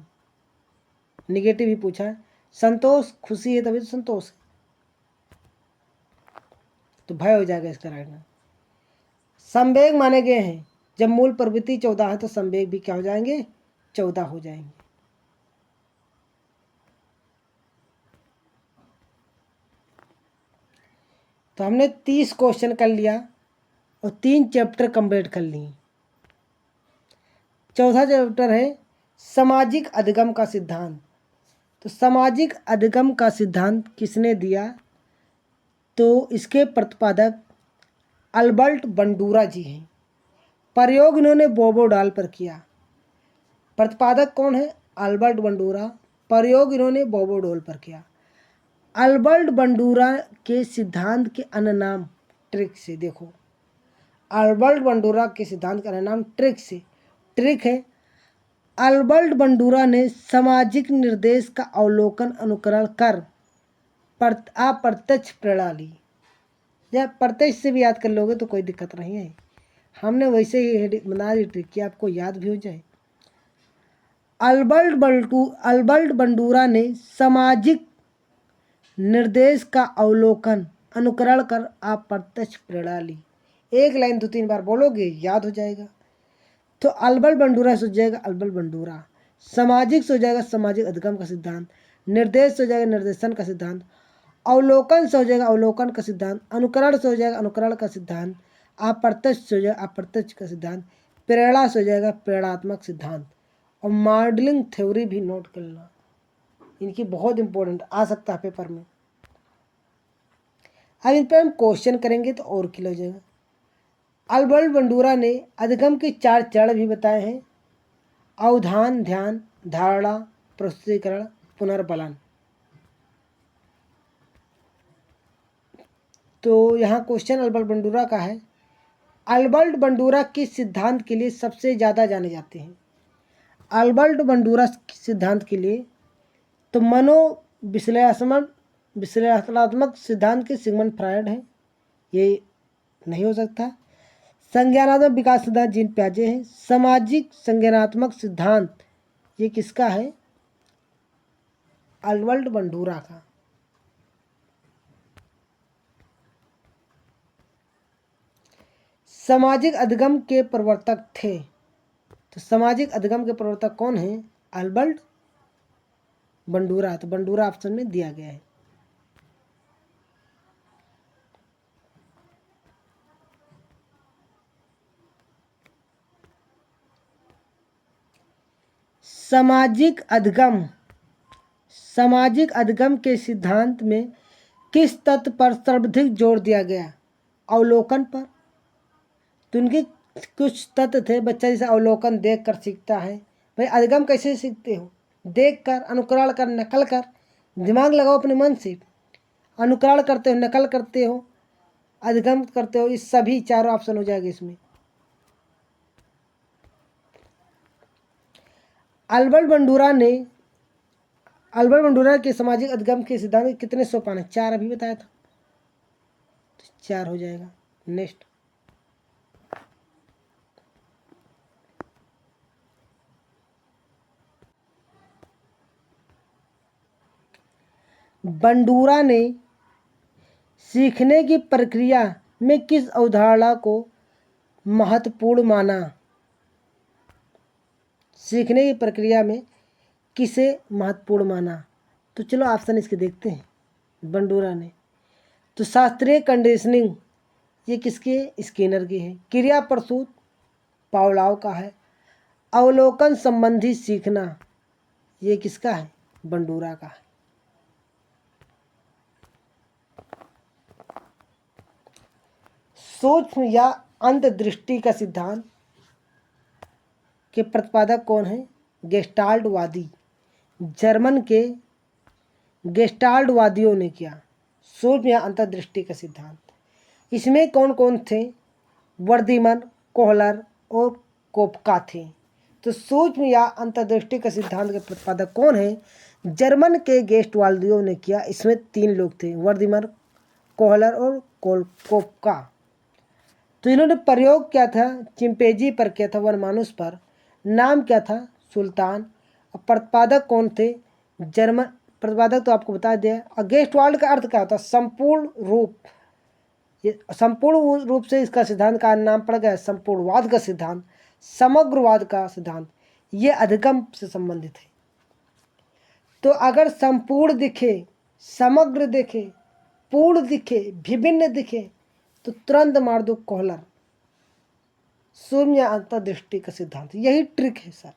निगेटिव ही पूछा है। संतोष, खुशी है तभी तो संतोष है, तो भय हो जाएगा इसका राइट में। संवेग माने गए हैं, जब मूल प्रवृत्ति 14 है तो संवेग भी क्या हो जाएंगे? 14 हो जाएंगे। तो हमने 30 क्वेश्चन कर लिया और 3 चैप्टर कंप्लीट कर लिए। चौथा चैप्टर है सामाजिक अधिगम का सिद्धांत। तो सामाजिक अधिगम का सिद्धांत किसने दिया? तो इसके प्रतिपादक अल्बर्ट बंडूरा जी हैं। प्रयोग इन्होंने बोबोडाल पर किया। प्रतिपादक कौन है? Albert Bandura. प्रयोग इन्होंने बोबोडाल पर किया। अल्बर्ट बंडूरा के सिद्धांत के अन्य नाम ट्रिक से, देखो अल्बर्ट बंडूरा के सिद्धांत का अन्य नाम ट्रिक से। ट्रिक है, अल्बर्ट बंडूरा ने सामाजिक निर्देश का अवलोकन अनुकरण कर अप्रत्यक्ष प्रणाली, या प्रत्यक्ष से भी याद कर लोगे तो कोई दिक्कत नहीं है। हमने वैसे ही बना दी ट्रिक कि आपको याद भी हो जाए। अल्बर्ट बंडूरा ने सामाजिक निर्देश का अवलोकन अनुकरण कर अप्रत्यक्ष प्रणाली, एक लाइन 2-3 बार बोलोगे याद हो जाएगा। तो अल्बर्ट बंडूरा से हो जाएगा अल्बर्ट बंडूरा, सामाजिक से हो जाएगा सामाजिक अधिगम का सिद्धांत, निर्देश से हो जाएगा निर्देशन का सिद्धांत, अवलोकन से हो जाएगा अवलोकन का सिद्धांत, अनुकरण से हो जाएगा अनुकरण का सिद्धांत, अप्रत्यक्ष से हो जाएगा अप्रत्यक्ष का सिद्धांत, प्रेरणा से हो जाएगा प्रेरणात्मक सिद्धांत। और मॉडलिंग थ्योरी भी नोट कर लेना, इनकी बहुत इंपॉर्टेंट आ सकता है पेपर में। अब इन पर हम क्वेश्चन करेंगे तो और क्लियर हो जाएगा। अल्बर्ट बंडूरा ने अधिगम के 4 चरण भी बताए हैं: अवधान, ध्यान, धारणा, प्रस्तुतीकरण, पुनर्बलन। तो यहाँ क्वेश्चन अल्बर्ट बंडूरा का है, अल्बर्ट बंडूरा किस सिद्धांत के लिए सबसे ज़्यादा जाने जाते हैं? अल्बर्ट बंडूरा सिद्धांत के लिए तो विश्लेषणात्मक सिद्धांत के सिगमंड फ्रायड है, ये नहीं हो सकता। संज्ञानात्मक विकास सिद्धांत जीन प्याजे है। सामाजिक संज्ञानात्मक सिद्धांत ये किसका है? अल्बर्ट बंडूरा का। सामाजिक अधिगम के प्रवर्तक थे, तो सामाजिक अधिगम के प्रवर्तक कौन है? Albert Bandura. तो बंडूरा ऑप्शन में दिया गया है। सामाजिक अधिगम के सिद्धांत में किस तत्व पर सर्वाधिक जोर दिया गया? अवलोकन पर। तो उनके कुछ तत्व थे, बच्चा जैसे अवलोकन देख कर सीखता है। भाई अधिगम कैसे सीखते हो? देख कर, अनुकरण कर, नकल कर, दिमाग लगाओ अपने मन से, अनुकरण करते हो, नकल करते हो, अधिगम करते हो। इस सभी चारों ऑप्शन हो जाएगा इसमें। अल्बर्ट बंडूरा के सामाजिक अधिगम के सिद्धांत के कितने सोपान है? 4 अभी बताया था, तो 4 हो जाएगा। नेक्स्ट, बंडूरा ने सीखने की प्रक्रिया में किस अवधारणा को महत्वपूर्ण माना? सीखने की प्रक्रिया में किसे महत्वपूर्ण माना? तो चलो ऑप्शन इसके देखते हैं। बंडूरा ने तो शास्त्रीय कंडीशनिंग ये किसकी है? स्किनर की है। क्रिया प्रसूत पावलाव का है। अवलोकन संबंधी सीखना ये किसका है? बंडूरा का है। सूक्ष्म या अंतर्दृष्टि का सिद्धांत के प्रतिपादक कौन है? गेस्टाल्टवादी। जर्मन के गेस्टाल्टवादियों ने किया सूक्ष्म या अंतर्दृष्टि का सिद्धांत। इसमें कौन कौन थे? वर्दीमन, कोहलर और कोपका थे। तो सूक्ष्म या अंतर्दृष्टि का सिद्धांत के प्रतिपादक कौन है? जर्मन के गेस्टाल्टवादियों ने किया। इसमें 3 लोग थे, वर्दीमन, कोहलर और कोपका। तो इन्होंने प्रयोग क्या था? चिंपैंजी पर किया था, वनमानुष पर। नाम क्या था? सुल्तान। और प्रतिपादक कौन थे? जर्मन। प्रतिपादक तो आपको बता दिया। और गेस्टाल्ट का अर्थ क्या होता है? संपूर्ण रूप। ये संपूर्ण रूप से इसका सिद्धांत का नाम पड़ गया संपूर्णवाद का सिद्धांत, समग्रवाद का सिद्धांत। ये अधिगम से संबंधित है। तो अगर संपूर्ण दिखे, समग्र दिखे, पूर्ण दिखे, विभिन्न दिखे तो तुरंत मार दो कोहलर। शून्य अंतर्दृष्टि का सिद्धांत, यही ट्रिक है सर।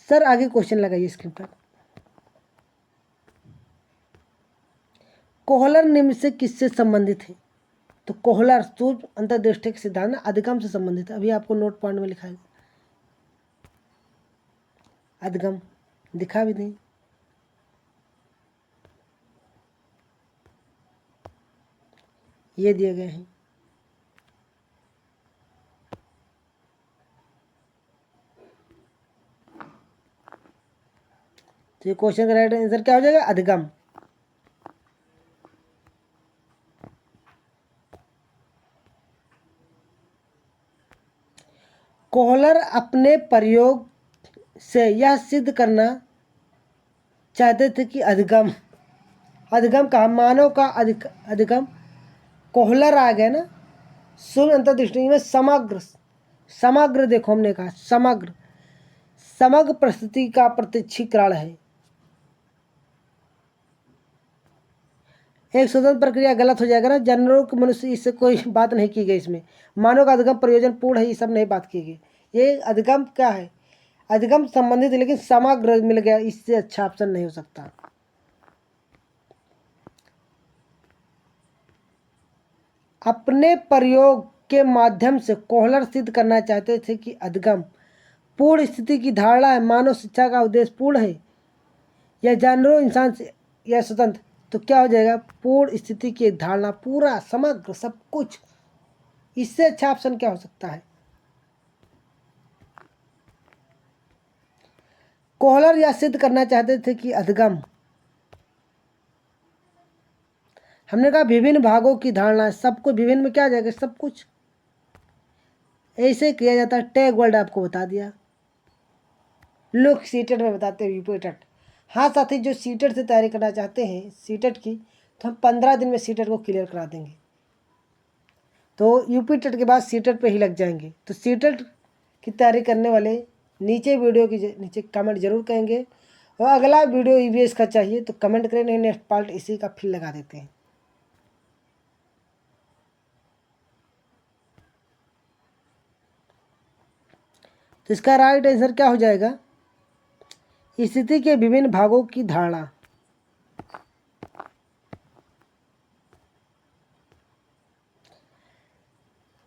सर आगे क्वेश्चन लगाइए स्क्रीन पर। कोहलर निम्न से किससे संबंधित है? तो कोहलर सूक्ष्म अंतर्दृष्टि का सिद्धांत अधिगम से संबंधित है। अभी आपको नोट पॉइंट में लिखा है, अधिगम दिखा भी नहीं। ये दिए गए हैं। तो ये क्वेश्चन का राइट आंसर क्या हो जाएगा? अधिगम। कोहलर अपने प्रयोग से यह सिद्ध करना चाहते थे कि अधिगम का मानव का अधिगम। कोहलर आ गया ना, शून्य अंतर्दृष्टि में समग्र देखो, हमने कहा समग्र परिस्थिति का प्रत्यक्षीकरण है। एक स्वतंत्र प्रक्रिया गलत हो जाएगा ना। जानवरों के मनुष्य इससे कोई बात नहीं की गई। इसमें मानव का अधिगम प्रयोजन पूर्ण है, ये सब नहीं बात की गई। ये अधिगम क्या है? अधिगम संबंधित है, लेकिन समग्र मिल गया, इससे अच्छा ऑप्शन नहीं हो सकता। अपने प्रयोग के माध्यम से कोहलर सिद्ध करना चाहते थे कि अधिगम पूर्ण स्थिति की धारणा है, मानव शिक्षा का उद्देश्य पूर्ण है, या जानवरों इंसान से या स्वतंत्र। तो क्या हो जाएगा, पूर्ण स्थिति की एक धारणा, पूरा समग्र सब कुछ। इससे अच्छा ऑप्शन क्या हो सकता है। कोहलर यह सिद्ध करना चाहते थे कि अधिगम, हमने कहा विभिन्न भागों की धारणा, सब कुछ विभिन्न में क्या आ जाएगा, सब कुछ। ऐसे किया जाता है। टैग वर्ड आपको बता दिया, लोग सीटेट में बताते हैं यूपीटेट। हाँ साथी, जो सीटेट से तैयारी करना चाहते हैं सीटेट की, तो हम 15 दिन में सीटेट को क्लियर करा देंगे। तो यूपीटेट के बाद सीटेट पे ही लग जाएंगे। तो सीटेट की तैयारी करने वाले नीचे वीडियो के नीचे कमेंट जरूर करेंगे, और अगला वीडियो ईवीएस का चाहिए तो कमेंट करें, नहीं नेक्स्ट पार्ट इसी का फिर लगा देते हैं। तो इसका राइट आंसर क्या हो जाएगा, स्थिति के विभिन्न भागों की धारणा।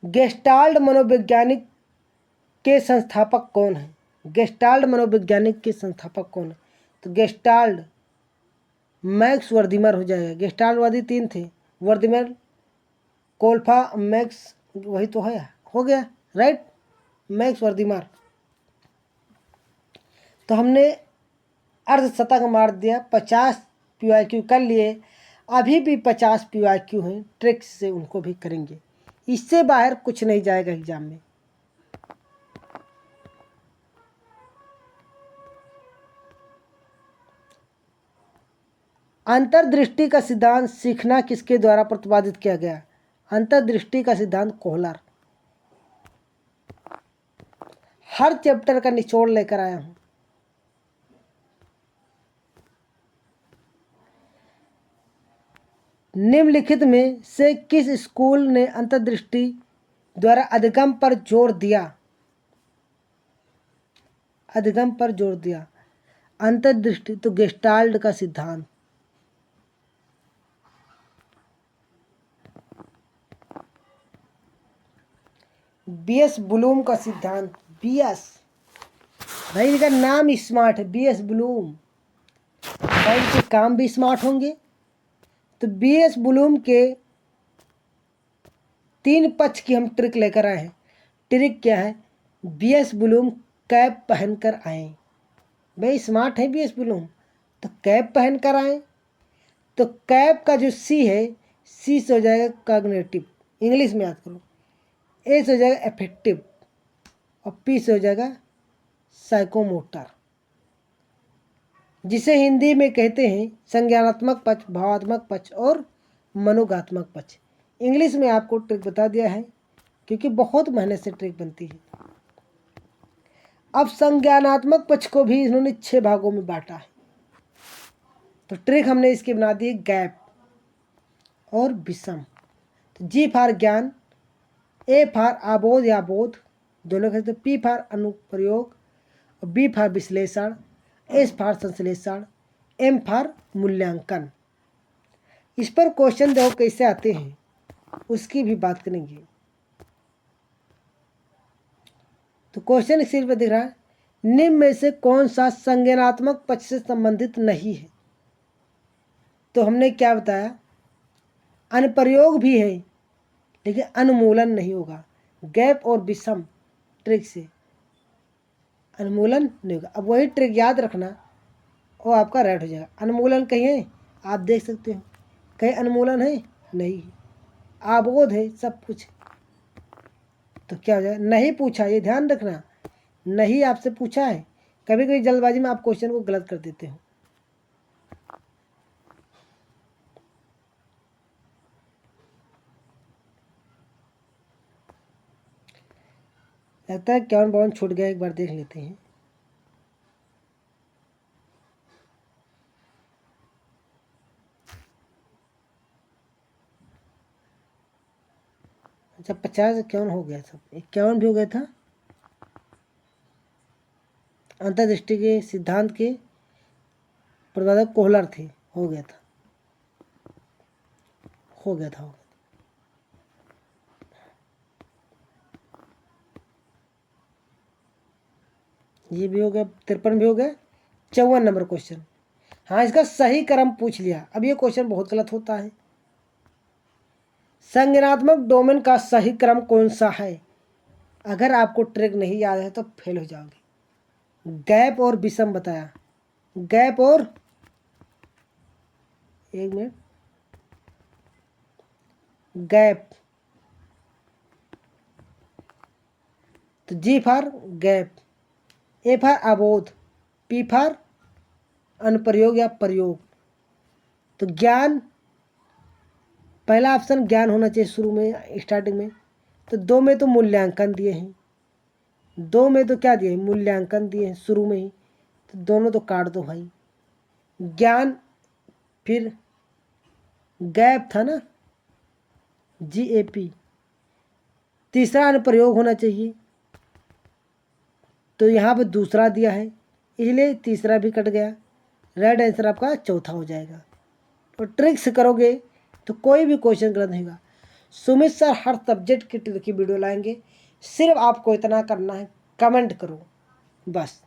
गेस्टाल्ट मनोवैज्ञानिक के संस्थापक कौन है। गेस्टाल्ट मनोवैज्ञानिक के संस्थापक कौन है। तो गेस्टाल्ट मैक्स वर्दिमर हो जाएगा। गेस्टाल्ट वादी 3 थे, वर्दिमर, कोल्फा, मैक्स, वही तो है, हो गया राइट, मैक्स वर्दिमर। तो हमने अर्धशतक मार दिया, 50 PYQ कर लिए, अभी भी 50 PYQ हैं, ट्रिक्स से उनको भी करेंगे। इससे बाहर कुछ नहीं जाएगा एग्जाम में। अंतर्दृष्टि का सिद्धांत सीखना किसके द्वारा प्रतिपादित किया गया। अंतर्दृष्टि का सिद्धांत कोहलर। हर चैप्टर का निचोड़ लेकर आया हूं। निम्नलिखित में से किस स्कूल ने अंतर्दृष्टि द्वारा अधिगम पर जोर दिया। अधिगम पर जोर दिया। अंतर्दृष्टि तो गेस्टाल्ट का सिद्धांत। बीएस ब्लूम का सिद्धांत। बीएस भाई का नाम स्मार्ट है, बीएस ब्लूम, भाई के काम भी स्मार्ट होंगे। तो बीएस ब्लूम के 3 पक्ष की हम ट्रिक लेकर आए हैं। ट्रिक क्या है, बीएस ब्लूम कैप पहनकर आए। भाई स्मार्ट है बीएस ब्लूम, तो कैप पहनकर आए। तो कैप का जो सी है, सी से हो जाएगा कॉग्निटिव, इंग्लिश में याद करो। ए से हो जाएगा एफेक्टिव, और पी से हो जाएगा साइकोमोटर, जिसे हिंदी में कहते हैं संज्ञानात्मक पक्ष, भावात्मक पक्ष और मनोगात्मक पक्ष। इंग्लिश में आपको ट्रिक बता दिया है, क्योंकि बहुत मेहनत से ट्रिक बनती है। अब संज्ञानात्मक पक्ष को भी इन्होंने 6 भागों में बांटा है। तो ट्रिक हमने इसकी बना दी गैप और विषम। तो जी फॉर ज्ञान, ए फॉर आबोध या बोध, दोनों कहते, पी फॉर अनुप्रयोग, और बी फॉर विश्लेषण, एस फॉर संश्लेषण, एम फॉर मूल्यांकन। इस पर क्वेश्चन देखो कैसे आते हैं, उसकी भी बात करेंगे। तो क्वेश्चन सिर पर दिख रहा है, निम्न में से कौन सा संज्ञानात्मक पक्ष से संबंधित नहीं है। तो हमने क्या बताया, अनुप्रयोग भी है लेकिन अनुमूलन नहीं होगा। गैप और विषम ट्रिक से अनुमूलन नहीं होगा। अब वही ट्रिक याद रखना, वो आपका राइट हो जाएगा। अनुमूलन कहीं है, आप देख सकते हो, कहीं अनुमूलन है नहीं, आबोध है सब कुछ। तो क्या हो जाएगा, नहीं पूछा, ये ध्यान रखना, नहीं आपसे पूछा है। कभी कभी जल्दबाजी में आप क्वेश्चन को गलत कर देते हो। लगता है 51 छूट गया, एक बार देख लेते हैं। अच्छा 50 51 हो गया, सब 51 भी हो गया था। अंतर्दृष्टि के सिद्धांत के प्रतिपादक कोहलर थे, हो गया था, हो गया था। ये भी हो गया, 53 भी हो गया। 54 नंबर क्वेश्चन, हाँ इसका सही क्रम पूछ लिया। अब ये क्वेश्चन बहुत गलत होता है। संज्ञानात्मक डोमेन का सही क्रम कौन सा है? अगर आपको ट्रिक नहीं याद है तो फेल हो जाओगे। गैप और विषम बताया, गैप और, एक मिनट, गैप, तो जी फॉर गैप, ए फॉर अबोध, पी फॉर अनुप्रयोग या प्रयोग। तो ज्ञान, पहला ऑप्शन ज्ञान होना चाहिए शुरू में, स्टार्टिंग में। तो 2 में तो मूल्यांकन दिए हैं, 2 में तो क्या दिए हैं, मूल्यांकन दिए हैं शुरू में ही, तो दोनों तो काट दो भाई। ज्ञान, फिर गैप था ना, GAP, तीसरा अनुप्रयोग होना चाहिए, तो यहाँ पर दूसरा दिया है, इसलिए तीसरा भी कट गया। राइट आंसर आपका चौथा हो जाएगा। तो ट्रिक्स करोगे तो कोई भी क्वेश्चन गलत नहीं होगा। सुमित सर हर सब्जेक्ट की ट्रिक की वीडियो लाएंगे, सिर्फ आपको इतना करना है, कमेंट करो बस।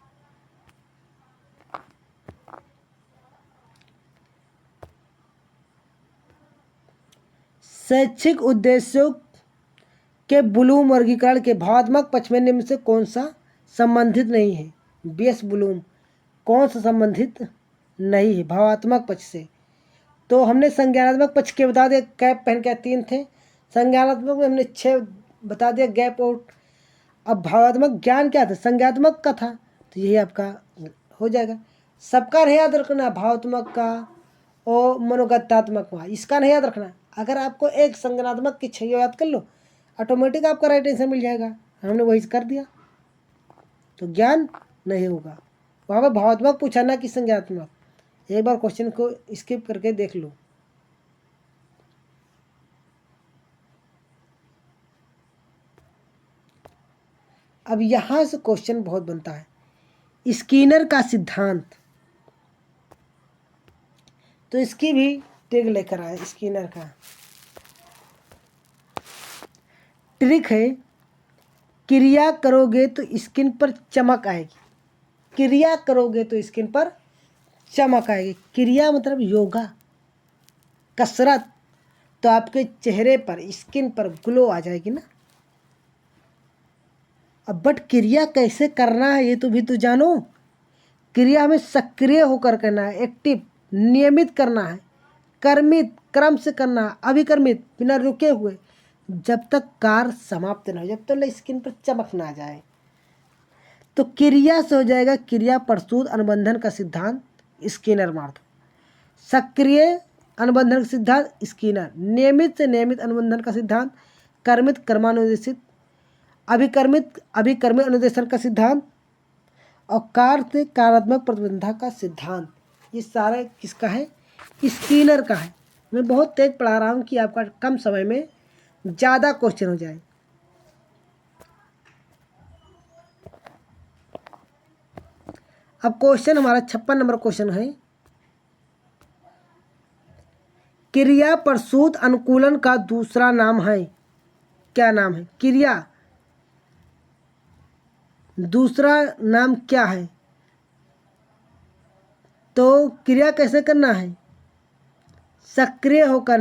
शैक्षिक उद्देश्यों के ब्लूम वर्गीकरण के भावात्मक पक्ष में निम्न से कौन सा संबंधित नहीं है? BS ब्लूम कौन सा संबंधित नहीं है भावात्मक पक्ष से? तो हमने संज्ञानात्मक पक्ष के बता दिया, कैप पहन के 3 थे, संज्ञानात्मक में हमने 6 बता दिया, गैप और। अब भावात्मक ज्ञान क्या था, संज्ञात्मक का था, तो यही आपका हो जाएगा। सबका नहीं याद रखना, भावात्मक का और मनोगतात्मक का, इसका नहीं याद रखना। अगर आपको एक संज्ञानात्मक की 6 याद कर लो, ऑटोमेटिक आपका राइट आंसर मिल जाएगा। हमने वही कर दिया, तो ज्ञान नहीं होगा। वहाँ पर भावात्मक पूछा ना कि संज्ञानात्मक। एक बार क्वेश्चन को स्किप करके देख लो। अब यहाँ से क्वेश्चन बहुत बनता है, स्किनर का सिद्धांत, तो इसकी भी ट्रिक लेकर आए। स्किनर का ट्रिक है, क्रिया करोगे तो स्किन पर चमक आएगी, क्रिया करोगे तो स्किन पर चमक आएगी। क्रिया मतलब योगा, कसरत, तो आपके चेहरे पर, स्किन पर ग्लो आ जाएगी ना। अब बट क्रिया कैसे करना है ये तो भी तो जानो। क्रिया हमें सक्रिय होकर करना है, एक्टिव, नियमित करना है, कर्मित, क्रम से करना है, अभिकर्मित, बिना रुके हुए, जब तक कार्य समाप्त न हो, जब तक स्किन पर चमक ना आ जाए। तो क्रिया से हो जाएगा क्रिया प्रसूत अनुबंधन का सिद्धांत, स्किनर मार दो। सक्रिय अनुबंधन का सिद्धांत, स्किनर। नियमित से नियमित अनुबंधन का सिद्धांत, कर्मित कर्मानुदेशित, अभिकर्मित अभिकर्मित अनुदेशन का सिद्धांत, और कार्य से कार्यात्मक प्रतिबंधा का सिद्धांत। ये सारा किसका है? स्किनर का है। मैं बहुत तेज पढ़ा रहा हूँ कि आपका कम समय में ज़्यादा क्वेश्चन हो जाए। अब क्वेश्चन हमारा 56 नंबर क्वेश्चन है, क्रिया प्रसूत अनुकूलन का दूसरा नाम है, क्या नाम है? क्रिया दूसरा नाम क्या है? तो क्रिया कैसे करना है? सक्रिय होकर,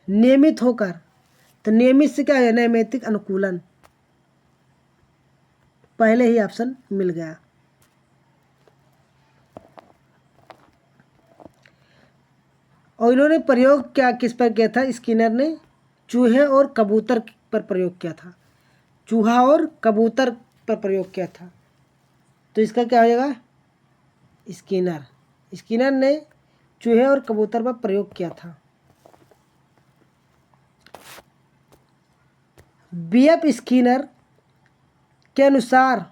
नियमित होकर। तो नियमित से क्या है? नैमित्तिक अनुकूलन, पहले ही ऑप्शन मिल गया। और इन्होंने प्रयोग क्या किस पर किया था? स्किनर ने चूहे और कबूतर पर प्रयोग किया था, चूहा और कबूतर पर प्रयोग किया था। तो इसका क्या हो जाएगा? स्किनर ने चूहे और कबूतर पर प्रयोग किया था। BF स्किनर के अनुसार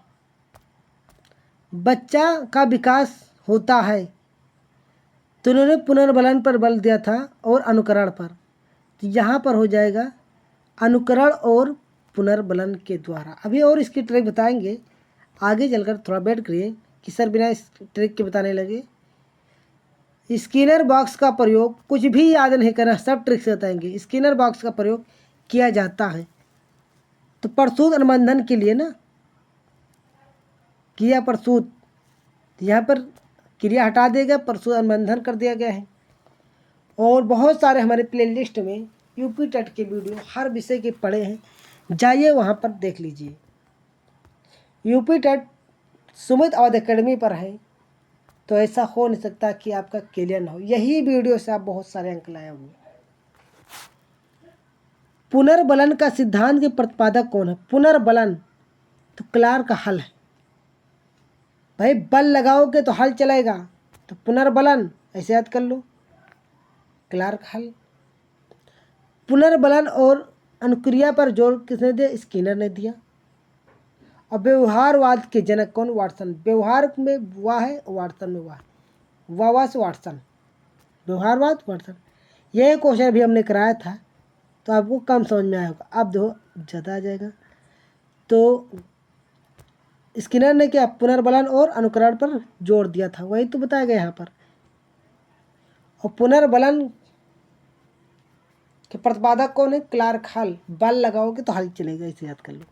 बच्चा का विकास होता है, तो उन्होंने पुनर्बलन पर बल दिया था और अनुकरण पर। तो यहाँ पर हो जाएगा अनुकरण और पुनर्बलन के द्वारा। अभी और इसकी ट्रिक बताएंगे आगे चलकर, थोड़ा वेट करिए कि सर बिना इस ट्रिक के बताने लगे। स्किनर बॉक्स का प्रयोग, कुछ भी याद नहीं करना, सब ट्रिक से बताएंगे। स्किनर बॉक्स का प्रयोग किया जाता है तो प्रसूत अनुबंधन के लिए ना, क्रिया प्रसूत, यहाँ पर क्रिया हटा दिया गया, प्रसूत अनुबंधन कर दिया गया है। और बहुत सारे हमारे प्लेलिस्ट में यूपी टेट के वीडियो हर विषय के पड़े हैं, जाइए वहाँ पर देख लीजिए। UP TET Sumit Awadh academy पर है, तो ऐसा हो नहीं सकता कि आपका क्लियर ना हो। यही वीडियो से आप बहुत सारे अंक लाए होंगे। पुनर्बलन का सिद्धांत के प्रतिपादक कौन है? पुनर्बलन तो क्लार्क हल है। भाई बल लगाओगे तो हल चलेगा, तो पुनर्बलन ऐसे याद कर लो, क्लार्क हल। पुनर्बलन और अनुक्रिया पर जोर किसने दिया? स्किनर ने दिया। और व्यवहारवाद के जनक कौन? वाटसन। व्यवहार में वाह है, वाटसन में वाह, वाह से वाटसन, व्यवहारवाद वाटसन। यह क्वेश्चन भी हमने कराया था, तो आपको कम समझ में आया होगा। अब देखो ज़्यादा आ जाएगा। तो स्किनर ने क्या? पुनर्बलन और अनुकरण पर जोर दिया था, वही तो बताया गया यहाँ पर। और पुनर्बलन के प्रतिपादक कौन है? क्लार्क हल। बल लगाओगे तो हल चलेगा, इसे याद कर लो।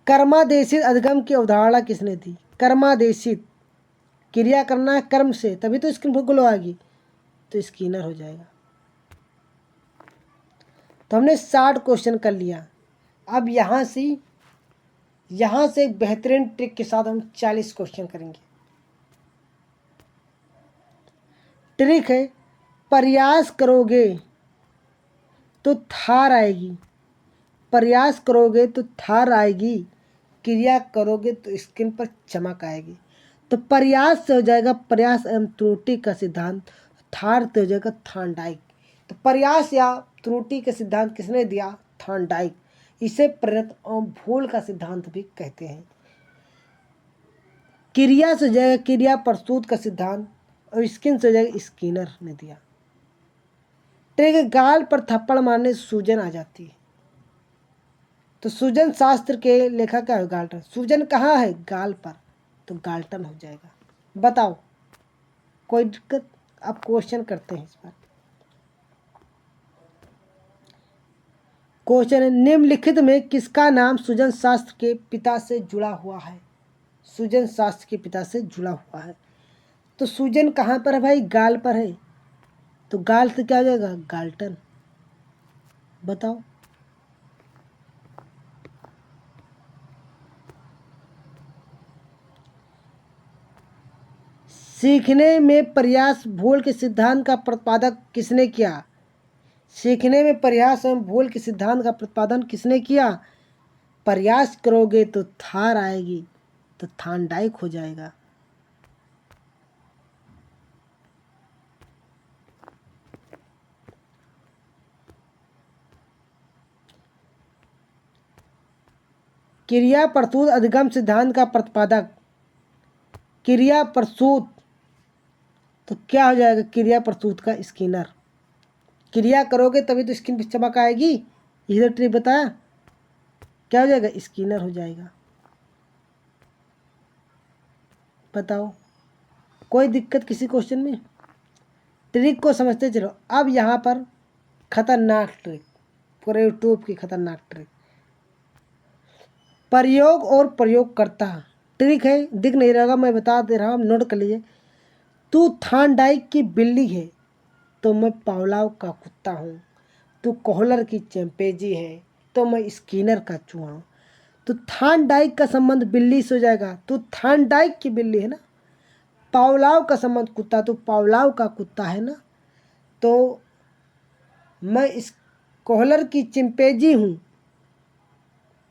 कर्मादेशित अधिगम की अवधारणा किसने दी? कर्मादेशित, क्रिया करना है कर्म से, तभी तो स्क्रीन पर ग्लो आएगी, तो स्किनर हो जाएगा। तो हमने 60 क्वेश्चन कर लिया। अब यहाँ से एक बेहतरीन ट्रिक के साथ हम 40 क्वेश्चन करेंगे। ट्रिक है, प्रयास करोगे तो थार आएगी, प्रयास करोगे तो थार आएगी, क्रिया करोगे तो स्क्रीन पर चमक आएगी। तो प्रयास से हो जाएगा प्रयास एवं त्रुटि का सिद्धांत, थार से हो जाएगा थार्नडाइक। तो प्रयास या त्रुटि का सिद्धांत किसने दिया? थार्नडाइक। इसे प्रयत्न और भूल का सिद्धांत भी कहते हैं। क्रिया से हो जाएगा क्रिया प्रसूत का सिद्धांत, और स्किन से हो जाएगा स्किनर ने दिया। ट्रिक, गाल पर थप्पड़ मारने से सूजन आ जाती है, तो सूजन शास्त्र के लेखक क्या है? गाल्टन। सूजन कहाँ है? गाल पर, तो गाल्टन हो जाएगा। बताओ कोई दिक्कत? आप क्वेश्चन करते हैं इस पर। क्वेश्चन है, निम्नलिखित में किसका नाम सूजन शास्त्र के पिता से जुड़ा हुआ है? सूजन शास्त्र के पिता से जुड़ा हुआ है, तो सूजन कहाँ पर है भाई? गाल पर है, तो गाल से क्या हो जाएगा? गाल्टन। बताओ। सीखने में प्रयास भूल के सिद्धांत का प्रतिपादक किसने किया? सीखने में प्रयास एवं भूल के सिद्धांत का प्रतिपादन किसने किया? प्रयास करोगे तो थार आएगी, तो थार्नडाइक हो जाएगा। क्रिया प्रसूत अधिगम सिद्धांत का प्रतिपादक, क्रिया प्रसूत, तो क्या हो जाएगा? क्रिया प्रसूत का स्किनर। क्रिया करोगे तभी तो स्किन पर चमक आएगी, इधर ट्रिक बताया, क्या हो जाएगा? स्किनर हो जाएगा। बताओ कोई दिक्कत किसी क्वेश्चन में? ट्रिक को समझते चलो। अब यहाँ पर खतरनाक ट्रिक, पूरे यूट्यूब की खतरनाक ट्रिक, प्रयोग और प्रयोगकर्ता। ट्रिक है, दिख नहीं रहेगा, मैं बता दे रहा हूँ, नोट कर लीजिए। तू थार्नडाइक की बिल्ली है, तो मैं पावलाव का कुत्ता हूँ। तू कोहलर की चैंपेजी है, तो मैं स्किनर का चूहा हूँ। तो थार्नडाइक का संबंध बिल्ली से हो जाएगा, तू थार्नडाइक की बिल्ली है ना। पावलाव का संबंध कुत्ता, तो पावलाव का कुत्ता है ना। तो मैं इस कोहलर की चिंपैंजी हूँ,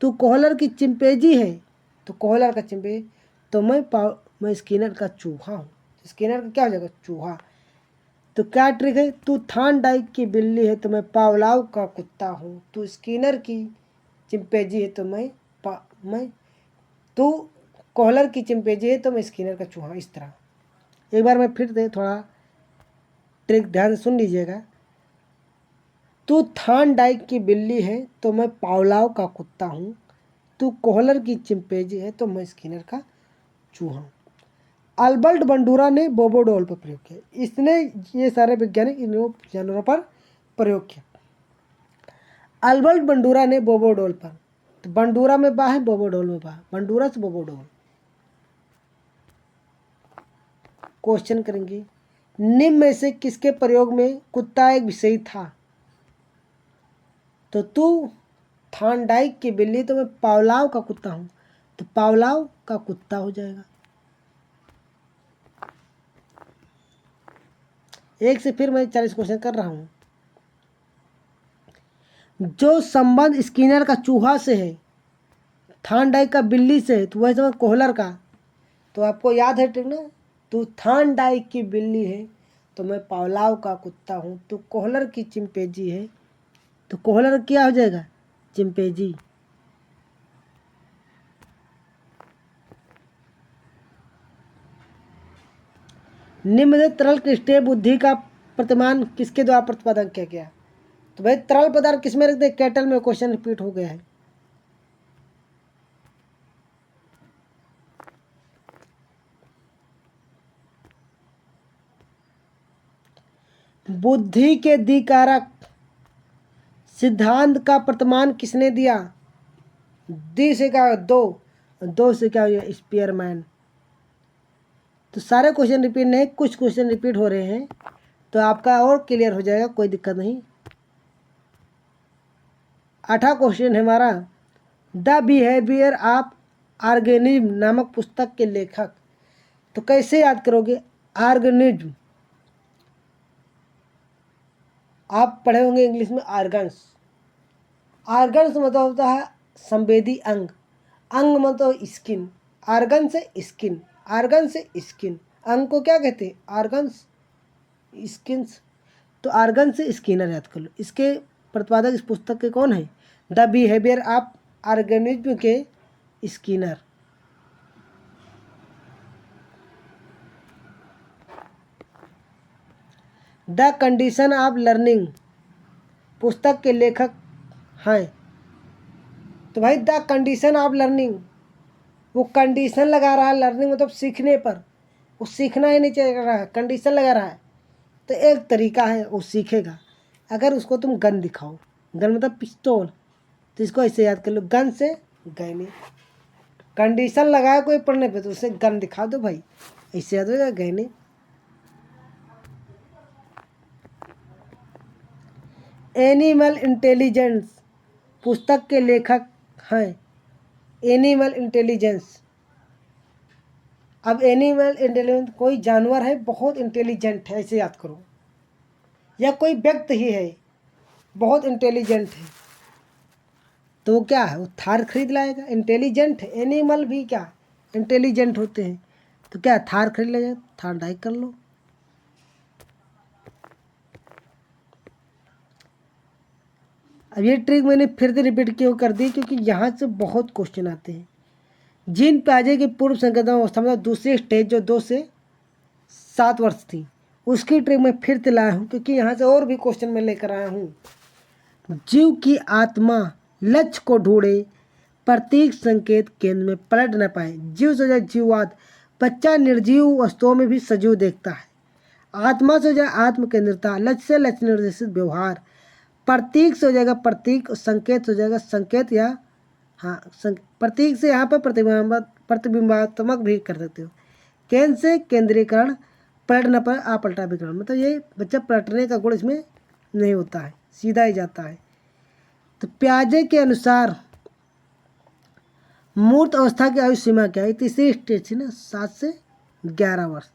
तू कोहलर की चिंपैंजी है, तो कोहलर का चिंपैंजी, तो मैं स्किनर का चूहा हूँ। स्किनर का क्या हो जाएगा? चूहा। तो क्या ट्रिक है? तू थार्नडाइक की बिल्ली है, तो मैं पावलाव का कुत्ता हूँ। तू स्किनर की चिंपैंजी है, तो मैं तू कोहलर की चिंपैंजी है, तो मैं स्किनर का चूहा। इस तरह एक बार मैं फिर दे, थोड़ा ट्रिक ध्यान से सुन लीजिएगा। तू थार्नडाइक की बिल्ली है, तो मैं पावलाव का कुत्ता हूँ। तू कोहलर की चिंपैंजी है, तो मैं स्किनर का चूहा हूँ। अल्बर्ट बंडूरा ने बोबोडोल पर प्रयोग किया। इसने ये सारे वैज्ञानिक इन जानवरों पर प्रयोग किया। अल्बर्ट बंडूरा ने बोबोडोल पर, तो बंडूरा में बा है, बोबोडोल में बा, बंडूरा से बोबोडोल। क्वेश्चन करेंगे, निम्न में से किसके प्रयोग में कुत्ता एक विषय था? तो तू थानडाइक की बिल्ली, तो मैं पावलाव का कुत्ता हूँ, तो पावलाव का कुत्ता हो जाएगा। एक से फिर मैं 40 क्वेश्चन कर रहा हूँ। जो संबंध स्किनर का चूहा से है, थानडाइक का बिल्ली से है, तो वही समझ कोहलर का। तो आपको याद है ठीक ना, तू थानडाइक की बिल्ली है तो मैं पावलाव का कुत्ता हूँ, तो कोहलर की चिंपैंजी है तो कोहलर क्या हो जाएगा? चिंपैंजी। निम्न में तरल क्रिस्टलीय बुद्धि का प्रतिमान किसके द्वारा प्रतिपादन किया गया? तो भाई तरल पदार्थ किसमें रखते हैं? केटल में। क्वेश्चन रिपीट हो गया है। बुद्धि के द्विकारक सिद्धांत का प्रतिमान किसने दिया? दी से क्या? दो, दो से क्या हुआ? स्पीयरमैन। तो सारे क्वेश्चन रिपीट नहीं, कुछ क्वेश्चन रिपीट हो रहे हैं, तो आपका और क्लियर हो जाएगा, कोई दिक्कत नहीं। 8वां क्वेश्चन है हमारा, द बिहेवियर ऑफ ऑर्गेनिज्म नामक पुस्तक के लेखक। तो कैसे याद करोगे? ऑर्गेनिज्म आप पढ़े होंगे इंग्लिश में ऑर्गन्स। ऑर्गन्स मतलब होता है संवेदी अंग, अंग मतलब स्किन, ऑर्गन से स्किन, ऑर्गन से स्किन, अंग को क्या कहते हैं? Organs, skins. तो ऑर्गन से स्किनर याद कर लो। इसके प्रतिपादक इस पुस्तक के कौन है? द बिहेवियर ऑफ ऑर्गेनिज्म के Skinner. The condition of learning पुस्तक के लेखक हैं। तो भाई द कंडीशन ऑफ लर्निंग, वो कंडीशन लगा रहा है, लर्निंग मतलब सीखने पर, वो सीखना ही नहीं चाह रहा है, कंडीशन लगा रहा है, तो एक तरीका है वो सीखेगा। अगर उसको तुम गन दिखाओ, गन मतलब पिस्तौल, तो इसको ऐसे याद कर लो, गन से गैनी। कंडीशन लगाया कोई पढ़ने पे तो उसे गन दिखा दो भाई, ऐसे याद हो जाएगा गैनी। एनिमल इंटेलिजेंस पुस्तक के लेखक हैं। एनिमल इंटेलिजेंस, अब एनिमल इंटेलिजेंस कोई जानवर है बहुत इंटेलिजेंट है, ऐसे याद करो, या कोई व्यक्ति ही है बहुत इंटेलिजेंट है, तो वो क्या है? वो थार खरीद लाएगा, इंटेलिजेंट है। एनिमल भी क्या इंटेलिजेंट होते हैं, तो क्या थार खरीद लेगा, थार डाइक कर लो। अब ये ट्रिक मैंने फिर से रिपीट क्यों कर दी? क्योंकि यहाँ से बहुत क्वेश्चन आते हैं। जीन प्याजे की पूर्व संकेतन अवस्था में दूसरी स्टेज जो 2 से 7 वर्ष थी, उसकी ट्रिक मैं फिर से लाया हूँ, क्योंकि यहाँ से और भी क्वेश्चन मैं लेकर आया हूँ। जीव की आत्मा लक्ष्य को ढूंढे, प्रतीक संकेत केंद्र में पलट न पाए। जीव से जाए जीववाद, बच्चा निर्जीव वस्तुओं में भी सजीव देखता है। आत्मा से जाए आत्म केंद्रिता, लक्ष्य से लक्ष्य निर्देशित व्यवहार। प्रतीक से हो जाएगा प्रतीक, संकेत हो जाएगा संकेत, या हाँ प्रतीक से यहाँ पर प्रतिबिंबात्मक भी कर सकते हो। केंद्र से केंद्रीकरण, पलट न पाए अपलटा विकरण, मतलब ये बच्चा पलटने का गुण इसमें नहीं होता है, सीधा ही जाता है। तो प्याजे के अनुसार मूर्त अवस्था की आयु सीमा क्या है? तीसरी स्टेज थी ना, 7 से 11 वर्ष।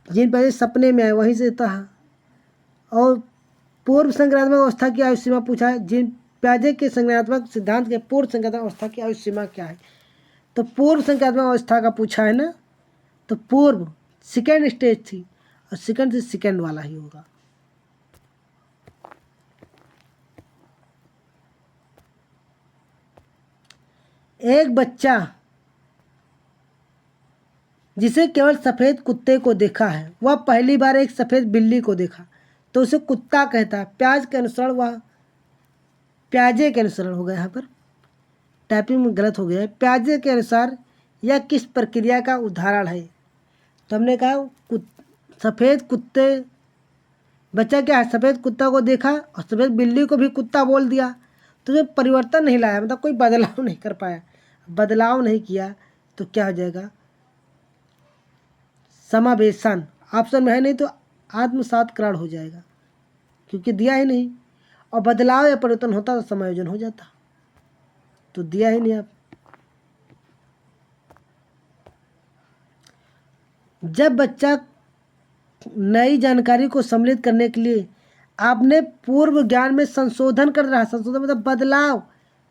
जिन प्याजे सपने में आए वहीं से था। और पूर्व संज्ञानात्मक अवस्था की आयु सीमा पूछा है, जिन प्याजे के संज्ञानात्मक सिद्धांत के पूर्व संज्ञानात्मक अवस्था की आयु सीमा क्या है? तो पूर्व संज्ञानात्मक अवस्था का पूछा है ना, तो पूर्व सेकेंड स्टेज थी, और सेकेंड से सेकेंड वाला ही होगा। एक बच्चा जिसे केवल सफ़ेद कुत्ते को देखा है, वह पहली बार एक सफ़ेद बिल्ली को देखा, तो उसे कुत्ता कहता है। प्याज के अनुसरण, वह प्याजे के अनुसरण हो गया, यहाँ पर टाइपिंग में गलत हो गया है। प्याजे के अनुसार यह किस प्रक्रिया का उदाहरण है? तो हमने कहा सफ़ेद कुत्ते बच्चा क्या है, सफ़ेद कुत्ता को देखा और सफ़ेद बिल्ली को भी कुत्ता बोल दिया, तो जो परिवर्तन नहीं लाया, मतलब कोई बदलाव नहीं कर पाया, बदलाव नहीं किया, तो क्या हो जाएगा, समावेशन ऑप्शन में है नहीं तो आत्मसातकरण हो जाएगा, क्योंकि दिया ही नहीं। और बदलाव या परिवर्तन होता तो समायोजन हो जाता, तो दिया ही नहीं आप। जब बच्चा नई जानकारी को सम्मिलित करने के लिए आपने पूर्व ज्ञान में संशोधन कर रहा, संशोधन मतलब बदलाव,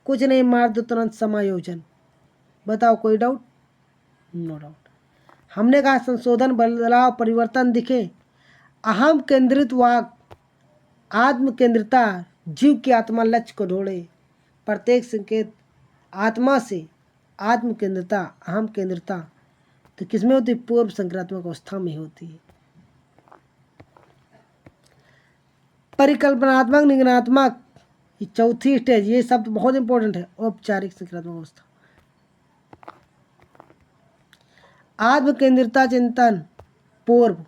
कुछ नहीं, मार दो तुरंत समायोजन। बताओ कोई डाउट? No doubt. हमने कहा संशोधन, बदलाव, परिवर्तन दिखे। अहम केंद्रित वाक, आत्म केंद्रिता, जीव की आत्मा लक्ष्य को ढूंढे। प्रत्येक संकेत आत्मा से, आत्म केंद्रिता, अहम केंद्रिता, तो किसमें होती है? पूर्व संक्रात्मक अवस्था में होती है। परिकल्पनात्मक, निगमनात्मक, ये चौथी स्टेज, ये सब बहुत इंपॉर्टेंट है। औपचारिक संक्रात्मक अवस्था, आत्म केंद्रिता चिंतन, पूर्व,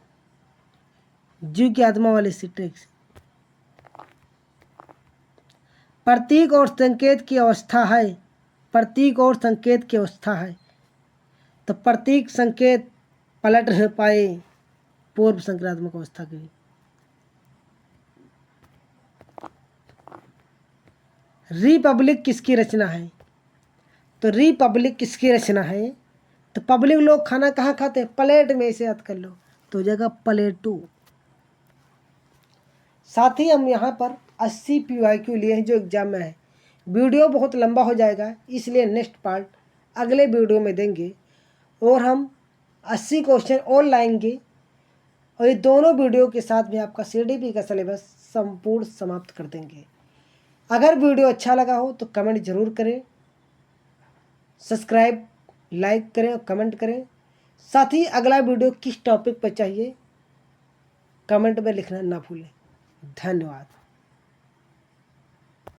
जीव की आत्मा वाले स्टेज। प्रतीक और संकेत की अवस्था है, प्रतीक और संकेत की अवस्था है, तो प्रतीक संकेत पलट नहीं पाए, पूर्व संक्रात्मक अवस्था की। रिपब्लिक किसकी रचना है? तो रिपब्लिक किसकी रचना है? तो पब्लिक लोग खाना कहाँ खाते हैं? प्लेट में, इसे याद कर लो, तो हो जाएगा प्लेटू। साथ ही हम यहाँ पर 80 PYQ लिए हैं जो एग्जाम में है। वीडियो बहुत लंबा हो जाएगा, इसलिए नेक्स्ट पार्ट अगले वीडियो में देंगे, और हम 80 क्वेश्चन और लाएंगे, और ये दोनों वीडियो के साथ में आपका CDP का सिलेबस संपूर्ण समाप्त कर देंगे। अगर वीडियो अच्छा लगा हो तो कमेंट ज़रूर करें, सब्सक्राइब, लाइक करें और कमेंट करें। साथ ही अगला वीडियो किस टॉपिक पर चाहिए कमेंट में लिखना ना भूलें। धन्यवाद।